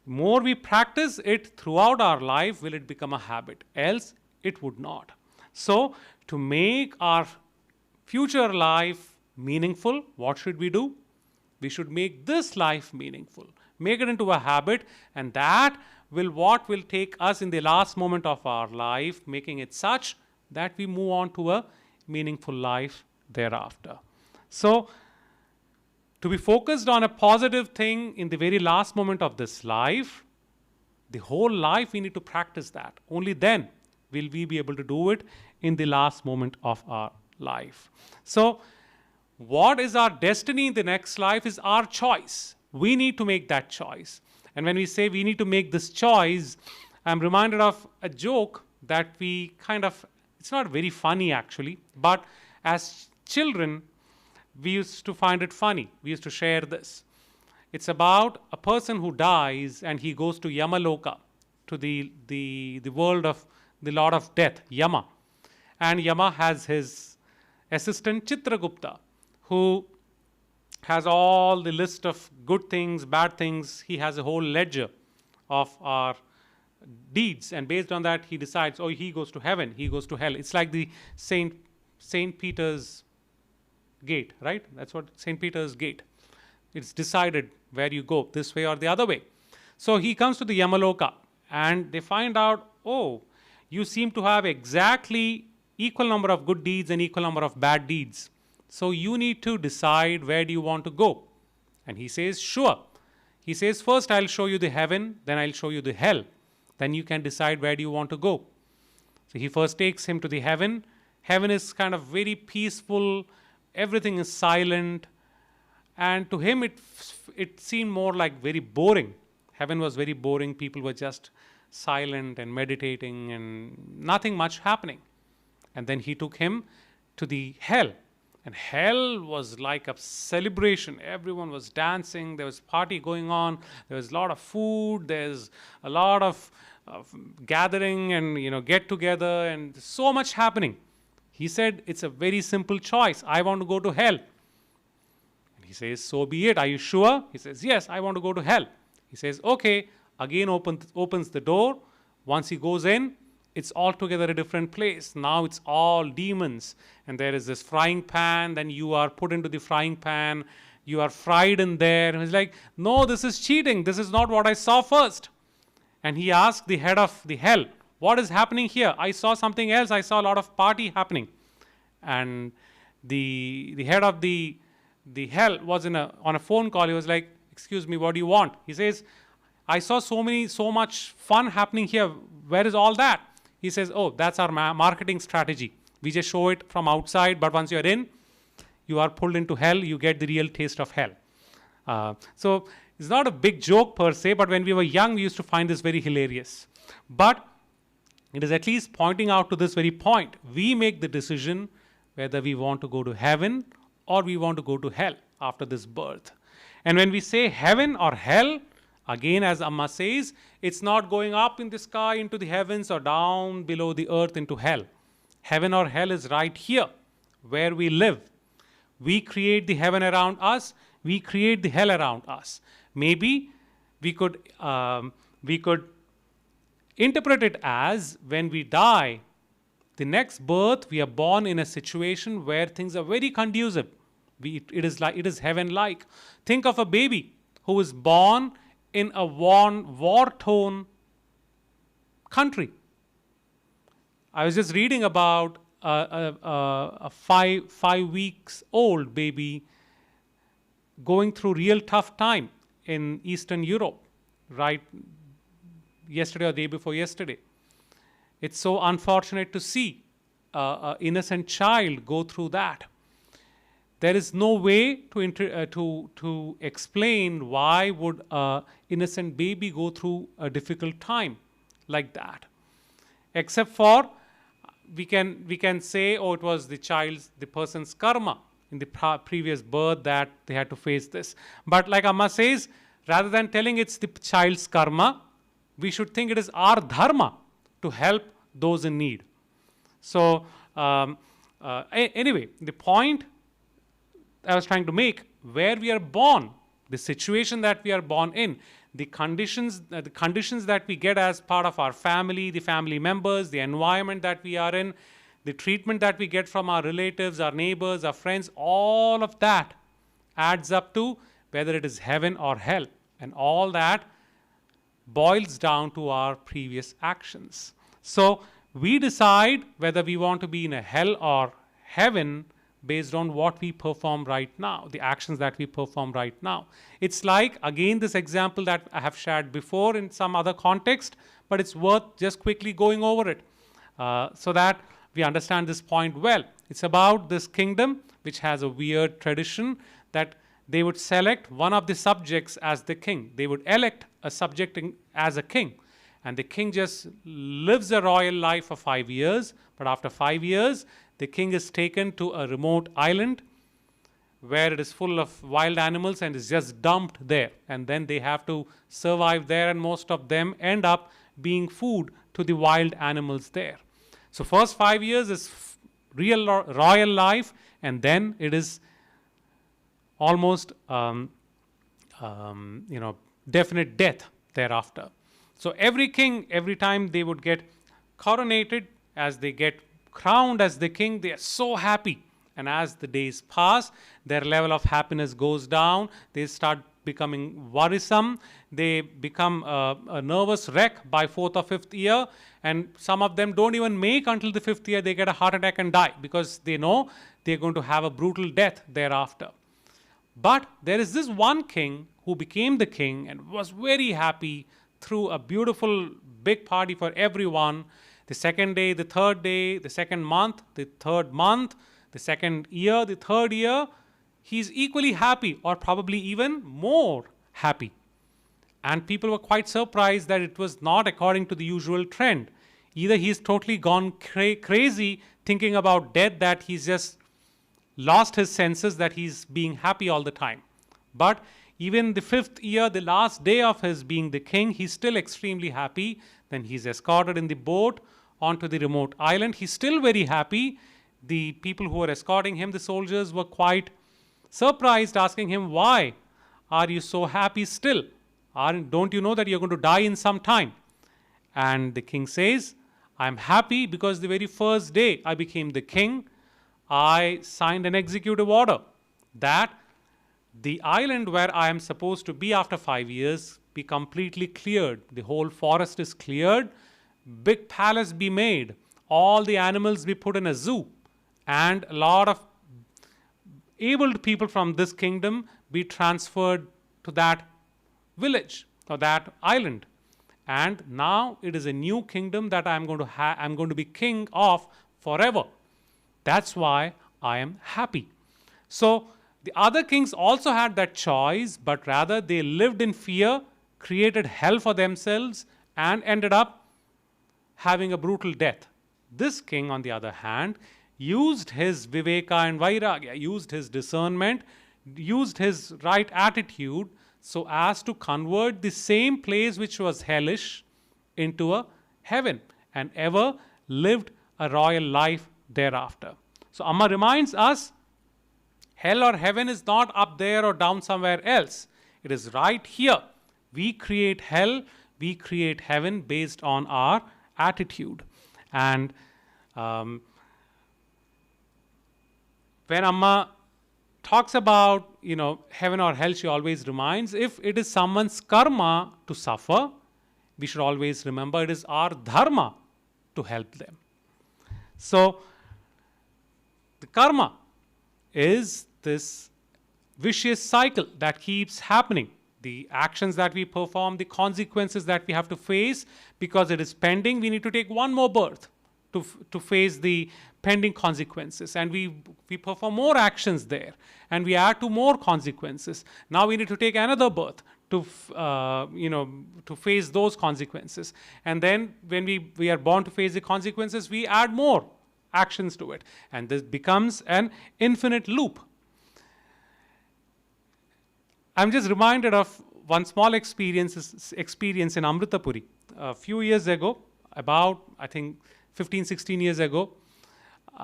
More we practice it throughout our life, will it become a habit, else it would not. So to make our future life meaningful, what should we do? We should make this life meaningful, make it into a habit, and that what will take us in the last moment of our life, making it such that we move on to a meaningful life thereafter. So to be focused on a positive thing in the very last moment of this life, the whole life we need to practice that. Only then will we be able to do it in the last moment of our life. So what is our destiny in the next life is our choice. We need to make that choice. And when we say we need to make this choice, I'm reminded of a joke that we it's not very funny actually, but as children, we used to find it funny. We used to share this. It's about a person who dies and he goes to Yamaloka, to the world of the Lord of Death, Yama. And Yama has his assistant Chitragupta, who has all the list of good things, bad things. He has a whole ledger of our deeds, and based on that he decides, oh, he goes to heaven, he goes to hell. It's like the Saint Peter's gate, right? That's what St. Peter's gate. It's decided where you go, this way or the other way. So he comes to the Yamaloka and they find out, oh, you seem to have exactly equal number of good deeds and equal number of bad deeds. So you need to decide where do you want to go. And he says, sure. He says, first I'll show you the heaven, then I'll show you the hell. Then you can decide where do you want to go. So he first takes him to the heaven. Heaven is kind of very peaceful. Everything is silent, and to him it seemed more like very boring. Heaven was very boring. People were just silent and meditating and nothing much happening. And then he took him to the hell, and hell was like a celebration. Everyone was dancing, there was party going on, there was a lot of food, there's a lot of gathering and get together, and so much happening. He said, it's a very simple choice. I want to go to hell. And he says, so be it. Are you sure? He says, yes, I want to go to hell. He says, okay. Again opens the door. Once he goes in, it's altogether a different place. Now it's all demons. And there is this frying pan. Then you are put into the frying pan. You are fried in there. And he's like, no, this is cheating. This is not what I saw first. And he asked the head of the hell, what is happening here? I saw something else. I saw a lot of party happening. And the head of the hell was on a phone call. He was like, excuse me, what do you want? He says, I saw so much fun happening here. Where is all that? He says, oh, that's our marketing strategy. We just show it from outside, but once you're in, you are pulled into hell. You get the real taste of hell. So it's not a big joke per se, but when we were young, we used to find this very hilarious. But it is at least pointing out to this very point. We make the decision whether we want to go to heaven or we want to go to hell after this birth. And when we say heaven or hell, again, as Amma says, it's not going up in the sky into the heavens or down below the earth into hell. Heaven or hell is right here where we live. We create the heaven around us. We create the hell around us. Maybe we could interpret it as when we die, the next birth, we are born in a situation where things are very conducive. It is heaven-like. Think of a baby who is born in a war-torn country. I was just reading about a 5 weeks old baby going through real tough time in Eastern Europe, right? Yesterday or the day before yesterday. It's so unfortunate to see an innocent child go through that. There is no way to explain why would an innocent baby go through a difficult time like that, except for we can say, oh, it was the person's karma in the previous birth that they had to face this. But like Amma says, rather than telling it's the child's karma, we should think it is our dharma to help those in need. So anyway, the point I was trying to make, where we are born, the situation that we are born in, the conditions that we get as part of our family, the family members, the environment that we are in, the treatment that we get from our relatives, our neighbors, our friends, all of that adds up to whether it is heaven or hell. And all that boils down to our previous actions. So we decide whether we want to be in a hell or heaven based on what we perform right now, the actions that we perform right now. It's like, again, this example that I have shared before in some other context, but it's worth just quickly going over it so that we understand this point well. It's about this kingdom which has a weird tradition that they would select one of the subjects as the king. They would elect a subject as a king. And the king just lives a royal life for 5 years. But after 5 years, the king is taken to a remote island where it is full of wild animals and is just dumped there. And then they have to survive there, and most of them end up being food to the wild animals there. So first 5 years is real royal life, and then it is almost definite death thereafter. So every king, every time they would get coronated, as they get crowned as the king, they are so happy. And as the days pass, their level of happiness goes down. They start becoming worrisome. They become a nervous wreck by 4th or 5th year. And some of them don't even make until the 5th year. They get a heart attack and die because they know they're going to have a brutal death thereafter. But there is this one king who became the king and was very happy, threw a beautiful big party for everyone. The second day, the third day, the second month, the third month, the second year, the third year, he's equally happy, or probably even more happy. And people were quite surprised that it was not according to the usual trend. Either he's totally gone crazy thinking about death, that he's just lost his senses, that he's being happy all the time. But even the 5th year, the last day of his being the king, he's still extremely happy. Then he's escorted in the boat onto the remote island. He's still very happy. The people who were escorting him, the soldiers, were quite surprised, asking him, why are you so happy still? Don't you know that you're going to die in some time? And the king says, I'm happy because the very first day I became the king, I signed an executive order that the island where I am supposed to be after 5 years be completely cleared. The whole forest is cleared, big palace be made, all the animals be put in a zoo, and a lot of abled people from this kingdom be transferred to that village or that island. And now it is a new kingdom that I'm going to be king of forever. That's why I am happy. So the other kings also had that choice, but rather they lived in fear, created hell for themselves, and ended up having a brutal death. This king, on the other hand, used his viveka and vairagya, used his discernment, used his right attitude so as to convert the same place which was hellish into a heaven, and ever lived a royal life thereafter. So Amma reminds us, hell or heaven is not up there or down somewhere else. It is right here. We create hell, we create heaven based on our attitude. And when Amma talks about, heaven or hell, she always reminds, if it is someone's karma to suffer, we should always remember it is our dharma to help them. So, the karma is this vicious cycle that keeps happening. The actions that we perform, the consequences that we have to face, because it is pending, we need to take one more birth to face the pending consequences. And we perform more actions there. And we add to more consequences. Now we need to take another birth to face those consequences. And then when we are born to face the consequences, we add more actions to it. And this becomes an infinite loop. I'm just reminded of one small experience in Amritapuri. A few years ago, about, I think, 15, 16 years ago,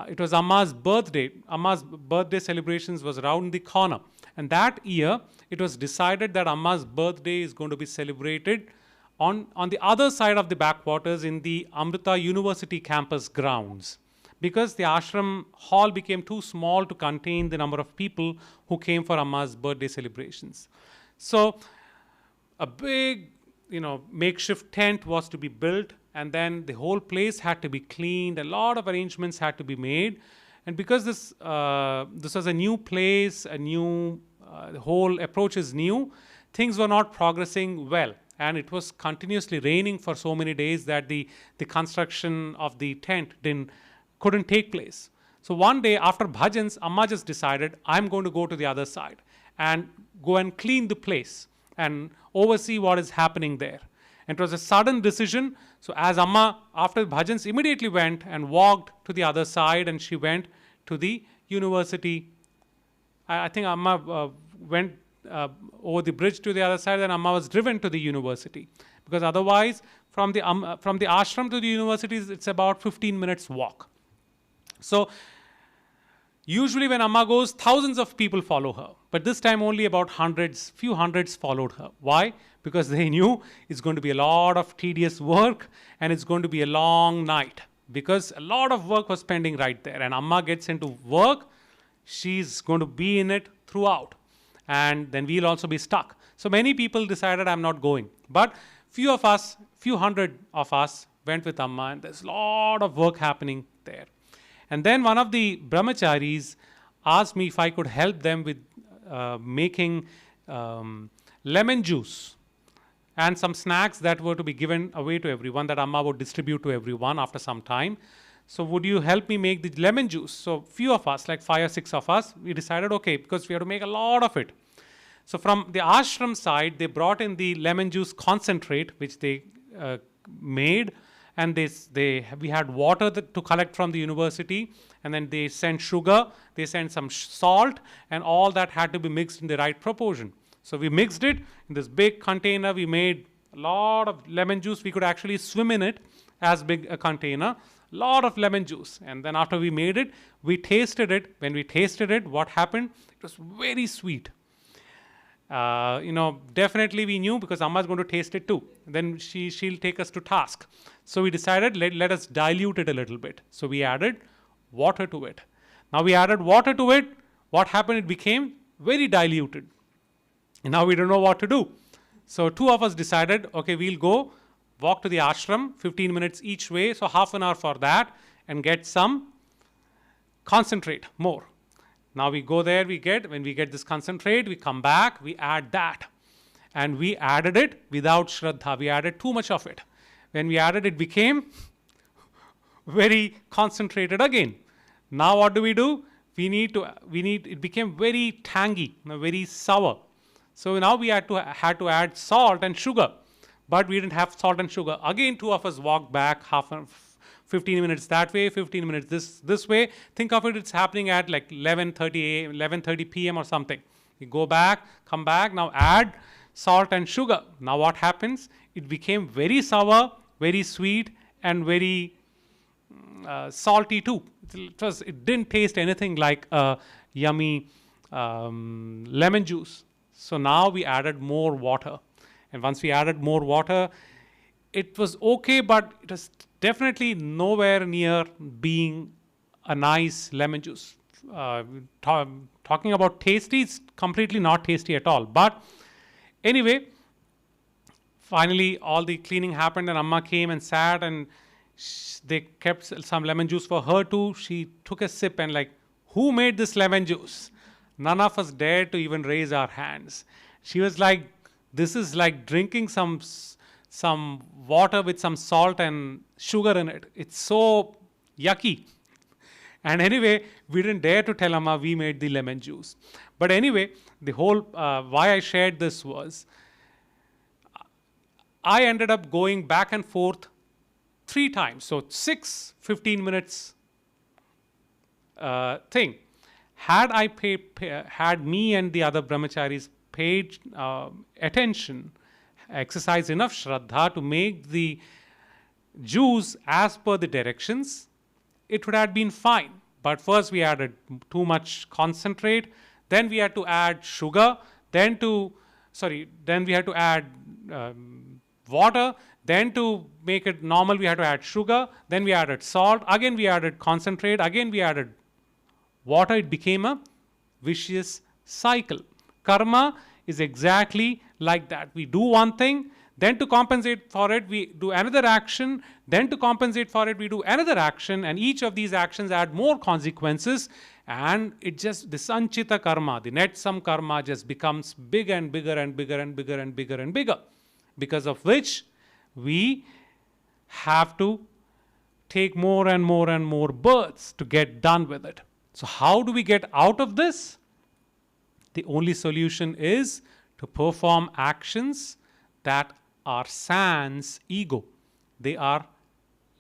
it was Amma's birthday. Amma's birthday celebrations was around the corner. And that year, it was decided that Amma's birthday is going to be celebrated on the other side of the backwaters in the Amrita University campus grounds, because the ashram hall became too small to contain the number of people who came for Amma's birthday celebrations. So a big, makeshift tent was to be built, and then the whole place had to be cleaned. A lot of arrangements had to be made. And because this was a new place, the whole approach is new, things were not progressing well. And it was continuously raining for so many days that the construction of the tent couldn't take place. So one day after bhajans, Amma just decided, I'm going to go to the other side and go and clean the place and oversee what is happening there. And it was a sudden decision. So as Amma, after bhajans, immediately went and walked to the other side, and she went to the university. I think Amma went over the bridge to the other side, and Amma was driven to the university. Because otherwise, from the ashram to the university, it's about 15 minutes walk. So usually when Amma goes, thousands of people follow her. But this time only about few hundreds followed her. Why? Because they knew it's going to be a lot of tedious work and it's going to be a long night. Because a lot of work was pending right there. And Amma gets into work, she's going to be in it throughout. And then we'll also be stuck. So many people decided I'm not going. But few hundred of us went with Amma, and there's a lot of work happening there. And then one of the brahmacharis asked me if I could help them with making lemon juice and some snacks that were to be given away to everyone, that Amma would distribute to everyone after some time. So would you help me make the lemon juice? So few of us, like 5 or 6 of us, we decided, okay, because we have to make a lot of it. So from the ashram side, they brought in the lemon juice concentrate, which they made. And we had water to collect from the university, and then they sent sugar, they sent some salt, and all that had to be mixed in the right proportion. So we mixed it in this big container. We made a lot of lemon juice. We could actually swim in it, as big a container. Lot of lemon juice. And then after we made it, we tasted it. When we tasted it, what happened? It was very sweet. Definitely we knew, because Amma is going to taste it too. Then she'll take us to task. So we decided, let us dilute it a little bit. So we added water to it. Now we added water to it. What happened? It became very diluted. And now we don't know what to do. So 2 of us decided, okay, we'll go walk to the ashram, 15 minutes each way. So half an hour for that, and get some concentrate more. Now we go there, when we get this concentrate, we come back, we add that. And we added it without shraddha. We added too much of it. When we added it, became very concentrated again. Now what do? It became very tangy, very sour. So now we had to add salt and sugar. But we didn't have salt and sugar. Again, 2 of us walked back 15 minutes that way, 15 minutes this way. Think of it, it's happening at like 11:30 p.m. or something. We go back, come back, now add salt and sugar. Now what happens? It became very sour, very sweet, and very salty too. It didn't taste anything like yummy lemon juice. So now we added more water. And once we added more water, it was okay, but it was definitely nowhere near being a nice lemon juice. Talking about tasty, it's completely not tasty at all. But anyway, finally all the cleaning happened and Amma came and sat, and they kept some lemon juice for her too. She took a sip and like, who made this lemon juice? None of us dared to even raise our hands. She was like, this is like drinking some water with some salt and sugar in it. It's so yucky. And anyway, we didn't dare to tell Amma we made the lemon juice. But anyway, the whole why I shared this was, I ended up going back and forth 3 times. So 15 minutes thing. Had I had me and the other brahmacharis paid attention, exercised enough shraddha to make the juice as per the directions, it would have been fine. But first we added too much concentrate, then we had to add sugar, then we had to add water, then to make it normal we had to add sugar, then we added salt, again we added concentrate, again we added water. It became a vicious cycle. Karma is exactly like that. We do one thing, then to compensate for it, we do another action, then to compensate for it, we do another action, and each of these actions add more consequences, and it just, the sanchita karma, the net sum karma just becomes bigger and bigger and bigger and bigger and bigger and bigger, because of which we have to take more and more and more births to get done with it. So how do we get out of this? The only solution is to perform actions that are sans ego. They are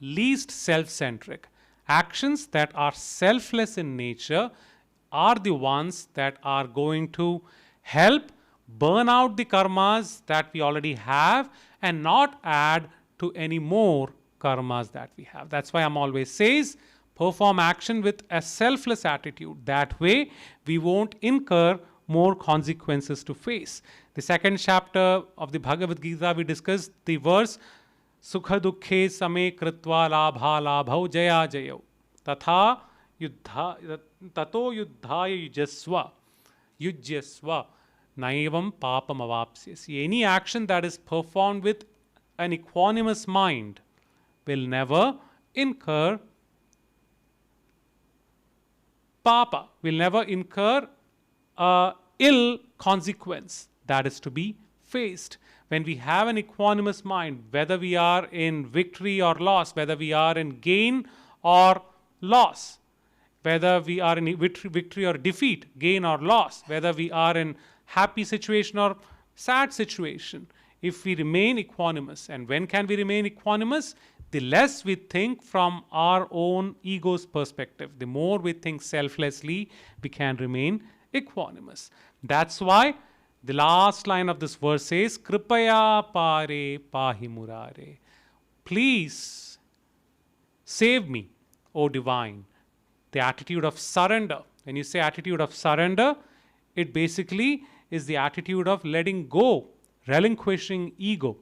least self-centric. Actions that are selfless in nature are the ones that are going to help burn out the karmas that we already have and not add to any more karmas that we have. That's why I'm always says, perform action with a selfless attitude. That way we won't incur more consequences to face. The second chapter of the Bhagavad Gita, we discussed the verse, Sukha dukhe same kritva labha labhau jaya jayo tatha yuddha tato yuddhaya yujyasva naivam papam avapsyasi. Any action that is performed with an equanimous mind will never incur papa, will never incur ill consequence that is to be faced. When we have an equanimous mind, whether we are in victory or loss, whether we are in gain or loss, whether we are in victory or defeat, gain or loss, whether we are in happy situation or sad situation, if we remain equanimous. And when can we remain equanimous? The less we think from our own ego's perspective, the more we think selflessly, we can remain equanimous. That's why the last line of this verse says, Kripaya pare pahi murare. Please save me, O divine. The attitude of surrender. When you say attitude of surrender, it basically is the attitude of letting go, relinquishing ego.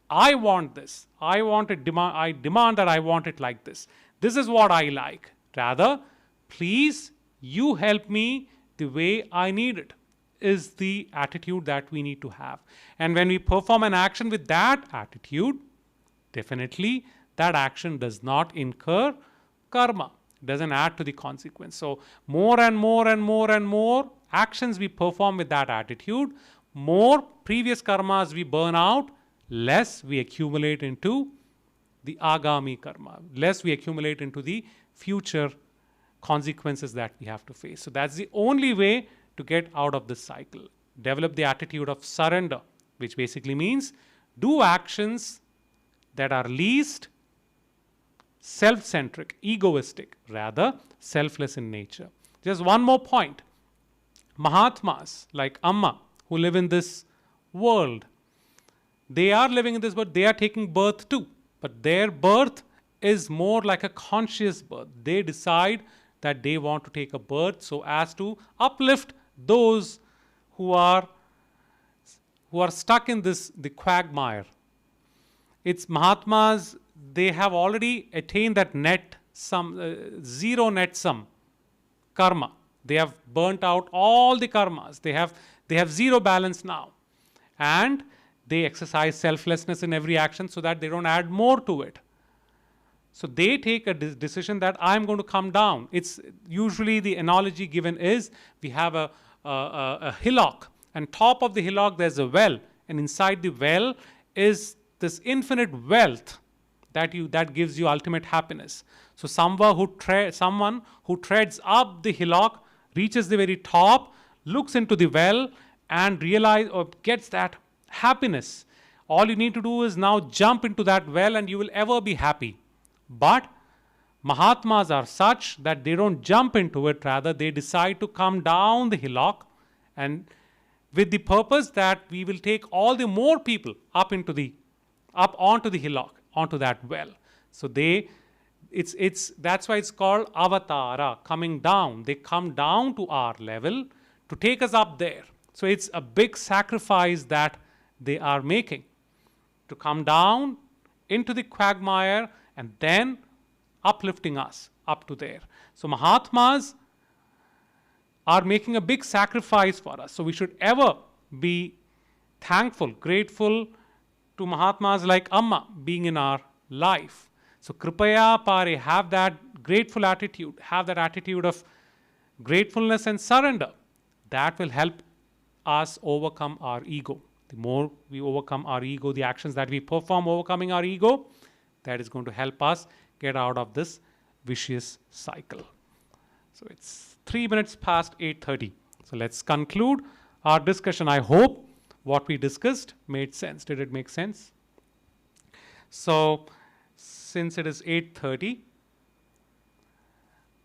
I want this. I demand that I want it like this. This is what I like. Rather, please, you help me the way I need it, is the attitude that we need to have. And when we perform an action with that attitude, definitely that action does not incur karma. It doesn't add to the consequence. So more and more and more and more actions we perform with that attitude, more previous karmas we burn out, less we accumulate into the agami karma, less we accumulate into the future consequences that we have to face. So that's the only way to get out of this cycle. Develop the attitude of surrender, which basically means do actions that are least self-centric, egoistic, rather selfless in nature. Just one more point. Mahatmas like Amma who live in this world, they are living in this world, they are taking birth too. But their birth is more like a conscious birth. They decide that they want to take a birth so as to uplift those who are who are stuck in the quagmire. It's Mahatmas, they have already attained that net sum, zero net sum karma. They have burnt out all the karmas. They have zero balance now. And they exercise selflessness in every action so that they don't add more to it. So they take a decision that I'm going to come down. It's usually the analogy given is we have a hillock, and top of the hillock there's a well, and inside the well is this infinite wealth that gives you ultimate happiness. So someone who treads up the hillock, reaches the very top, looks into the well, and realize or gets that happiness. All you need to do is now jump into that well, and you will ever be happy. But Mahatmas are such that they don't jump into it, rather they decide to come down the hillock, and with the purpose that we will take all the more people up onto the hillock, onto that well. So that's why it's called avatara, coming down. They come down to our level to take us up there. So it's a big sacrifice that they are making to come down into the quagmire and then uplifting us up to there. So Mahatmas are making a big sacrifice for us. So we should ever be thankful, grateful to Mahatmas like Amma being in our life. So Kripaya Pare, have that grateful attitude, have that attitude of gratefulness and surrender. That will help us overcome our ego. The more we overcome our ego, the actions that we perform overcoming our ego, that is going to help us get out of this vicious cycle. So it's 3 minutes past 8:30. So let's conclude our discussion. I hope what we discussed made sense. Did it make sense? So since it is 8:30,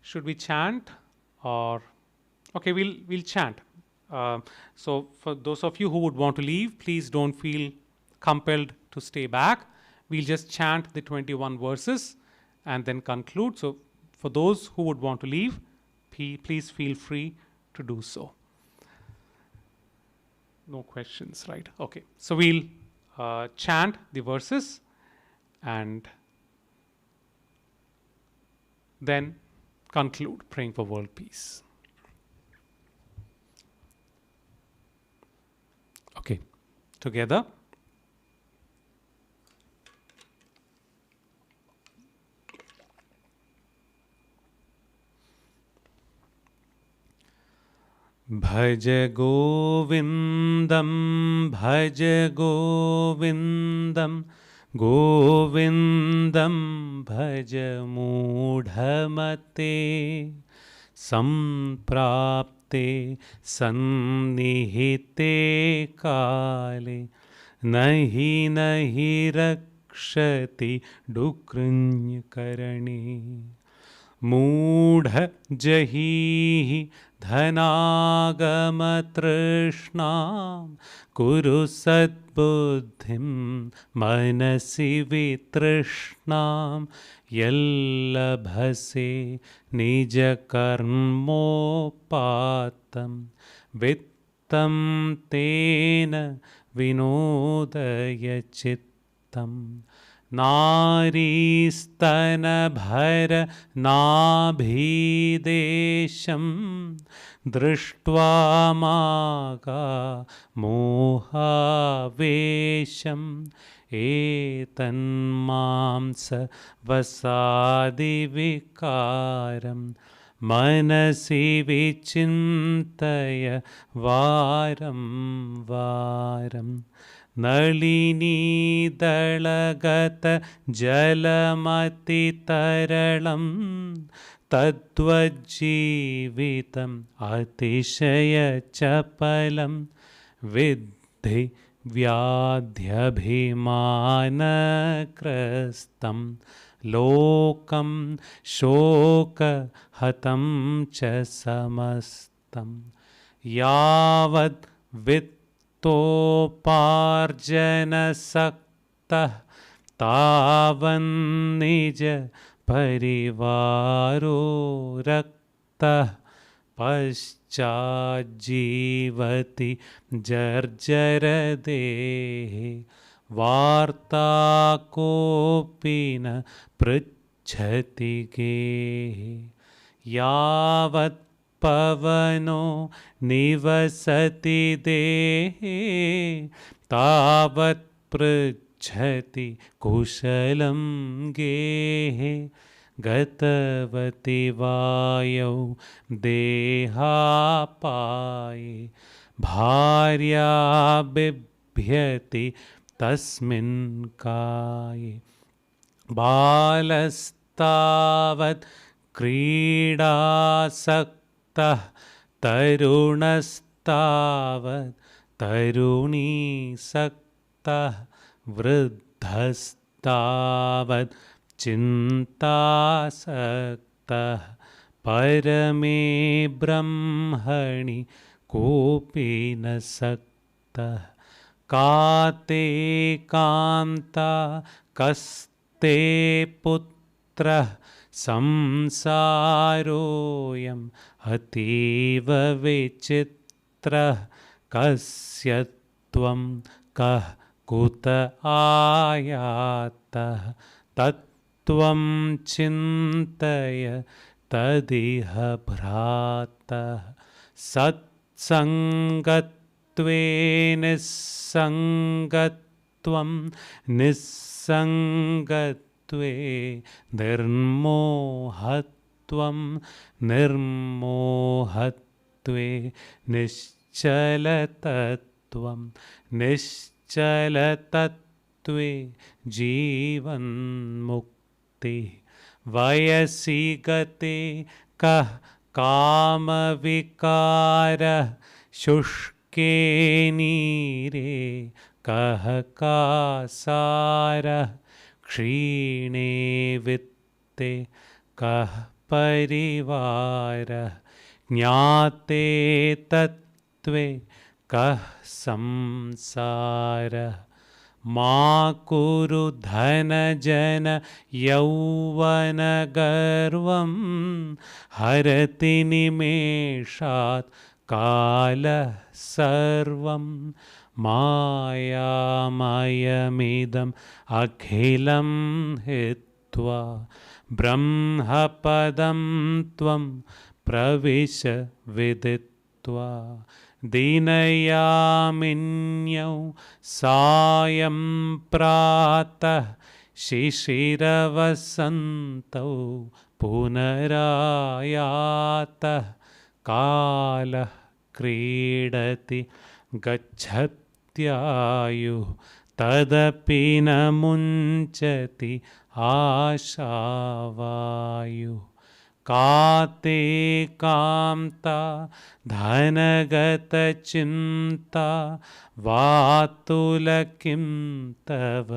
should we chant or? Okay, we'll chant. So for those of you who would want to leave, please don't feel compelled to stay back. We'll just chant the 21 verses and then conclude. So for those who would want to leave, please feel free to do so. No questions, right? Okay. So we'll chant the verses and then conclude praying for world peace. Okay. Together. Bhaja Govindam, Bhaja Govindam, Govindam Bhaja Mudhamate, Samprapte Sannihite Kale, Nahi Nahi Rakshati Dukruny Karane. Mudha jahi dhanagama trishnam kuru sadbuddhim manasi vitrishnam yallabhase nija karmopatam vittam tena vinodaya chittam. Naristana bhara nabhidesham drishtva maga mohavesham etan mamsa vasadi vikaram manasi vichintaya varam varam. Nalini dalagata jalamati taralam tadvajivitam atishaya chapalam vidhi vyadhyabhimana krastam lokam shoka hatam cha samastam yavad vit Toparjana sakta tavan nija parivaro rakta चाजीवति जर्जरदेहे वार्ता कोऽपि न पृच्छति गेहे यावत् पवनो निवसति देहे तावत् पृच्छति कुशलं गेहे गतवति वायौ देहापाये भार्या बिभ्यति तस्मिन् काये बालस्तावत् क्रीडासक्तः तरुणस्तावत् तरुणीसक्तः वृद्धस्तावत् चिन्तासक्तः परमे ब्रह्मणि कोऽपि न सक्तः काते कान्ता कस्ते पुत्रः संसारोऽयम् अतीव विचित्रः कस्य त्वं कः कुत आयातः तत्त्वं चिन्तय तदिह भ्रातः सत्सङ्गत्वे निस्सङ्गत्वं निस्सङ्गत्वे निर्मोहत्वं निर्मोहत्वे निश्चलतत्त्वं निश्चलतत्त्वे जीवन्मुक्तिः वयसि गते कः कामविकारः शुष्के नीरे कः कासारः क्षीणे वित्ते कः परिवारः ज्ञाते तत्त्वे कः संसारः मा कुरु धनजन यौवनगर्वं हरति निमेषात् कालः सर्वं मायामयमिदम् अखिलं हित्वा ब्रह्मपदं त्वं प्रविश विदित्वा दीनयामिन्यौ सायं प्रातः शिशिरवसन्तौ पुनरायातः कालः क्रीडति गच्छत्यायुः तदपि न मुञ्चति आशावायुः काते कान्ता धनगतचिन्ता वातुलकिं तव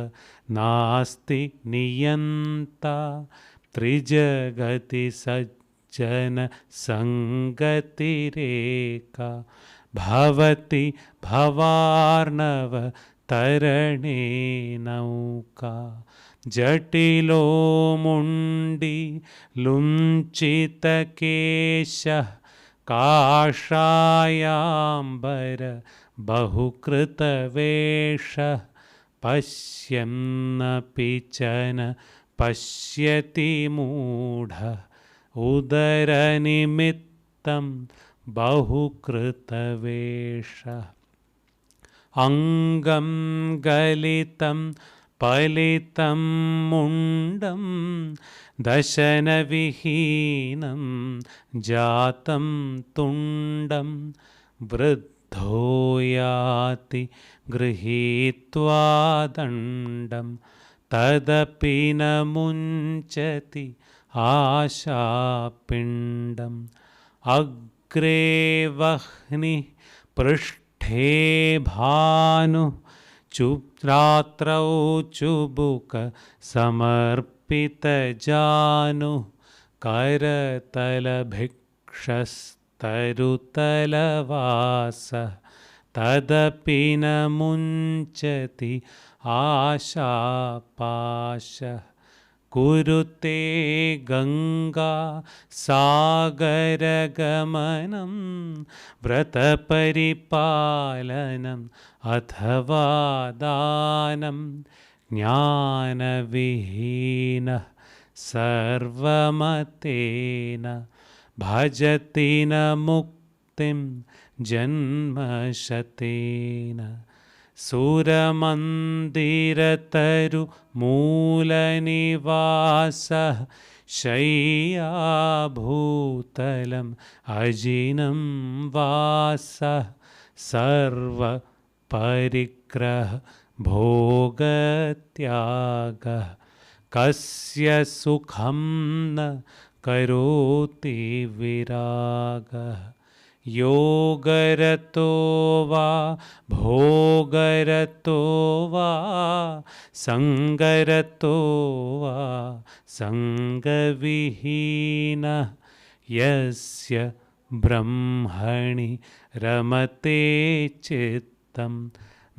नास्ति नियन्ता त्रिजगति सज्जन संगतिरेका भवति भवार्णव तरणे नौका जटिलो मुण्डी लुञ्चितकेशः काषायाम्बर बहुकृतवेषः पश्यन्नपि च न पश्यति मूढः उदरनिमित्तं बहुकृतवेषः अङ्गं गलितं पलितं मुण्डं दशनविहीनं जातं तुण्डं वृद्धो याति गृहीत्वा दण्डं तदपि न मुञ्चति आशापिण्डम् अग्रे वह्निः पृष्ठे भानुः रात्रौ चुबुक समर्पितजानुः करतलभिक्षस्तरुतलवासः तदपि न मुञ्चति आशापाशः कुरुते गंगा सागरगमनं व्रतपरिपालनम् अथवा दानं ज्ञानविहीनः सर्वमतेन भजति न मुक्तिं जन्मशतेन सुरमन्दिरतरुमूलनिवासः शय्याभूतलम् अजिनं वासः सर्वपरिग्रह भोगत्यागः कस्य सुखं न करोति विरागः योगरतो वा भोगरतो वा संगरतो वा संगविहीनः यस्य ब्रह्मणि रमते चित्तं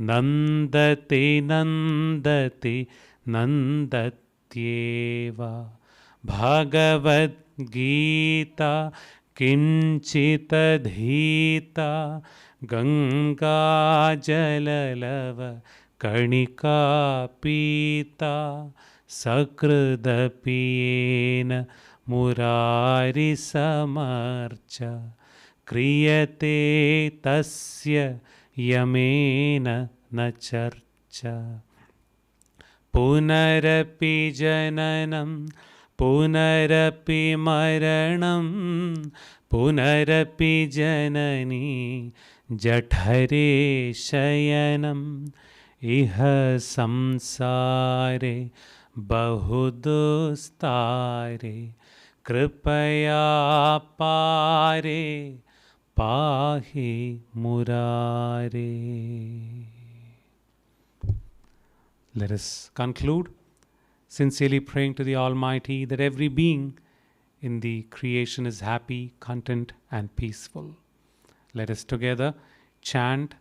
नन्दति नन्दति नन्दत्येव भगवद्गीता किञ्चिदधीता गङ्गाजललव कणिका पीता सकृदपियेन मुरारिसमर्च क्रियते तस्य यमेन न चर्चा पुनरपि जननं पुनरपि मरणं पुनरपि जननी जठरे शयनम् इह संसारे बहुदुस्तारे कृपया पारे पाहि मुरारे. Let us conclude sincerely praying to the Almighty that every being in the creation is happy, content, and peaceful. Let us together chant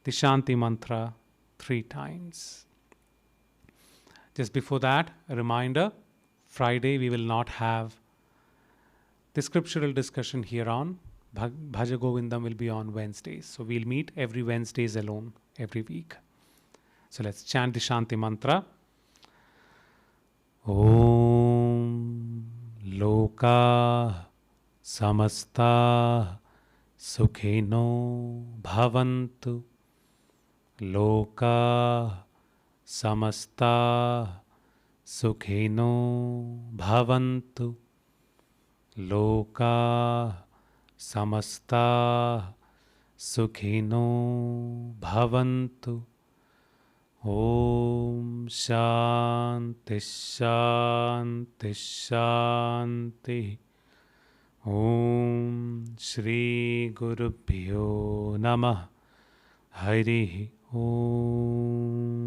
the Shanti Mantra 3 times. Just before that, a reminder, Friday we will not have the scriptural discussion here on. Bhaja Govindam will be on Wednesdays. So we'll meet every Wednesdays alone every week. So let's chant the Shanti Mantra. Om Loka Samasta Sukhino Bhavantu. Loka Samasta Sukhino Bhavantu. Loka Samasta Sukhino Bhavantu. Om Shanti Shanti Shanti. Om Shri Gurubhyo Namah. Hari Om.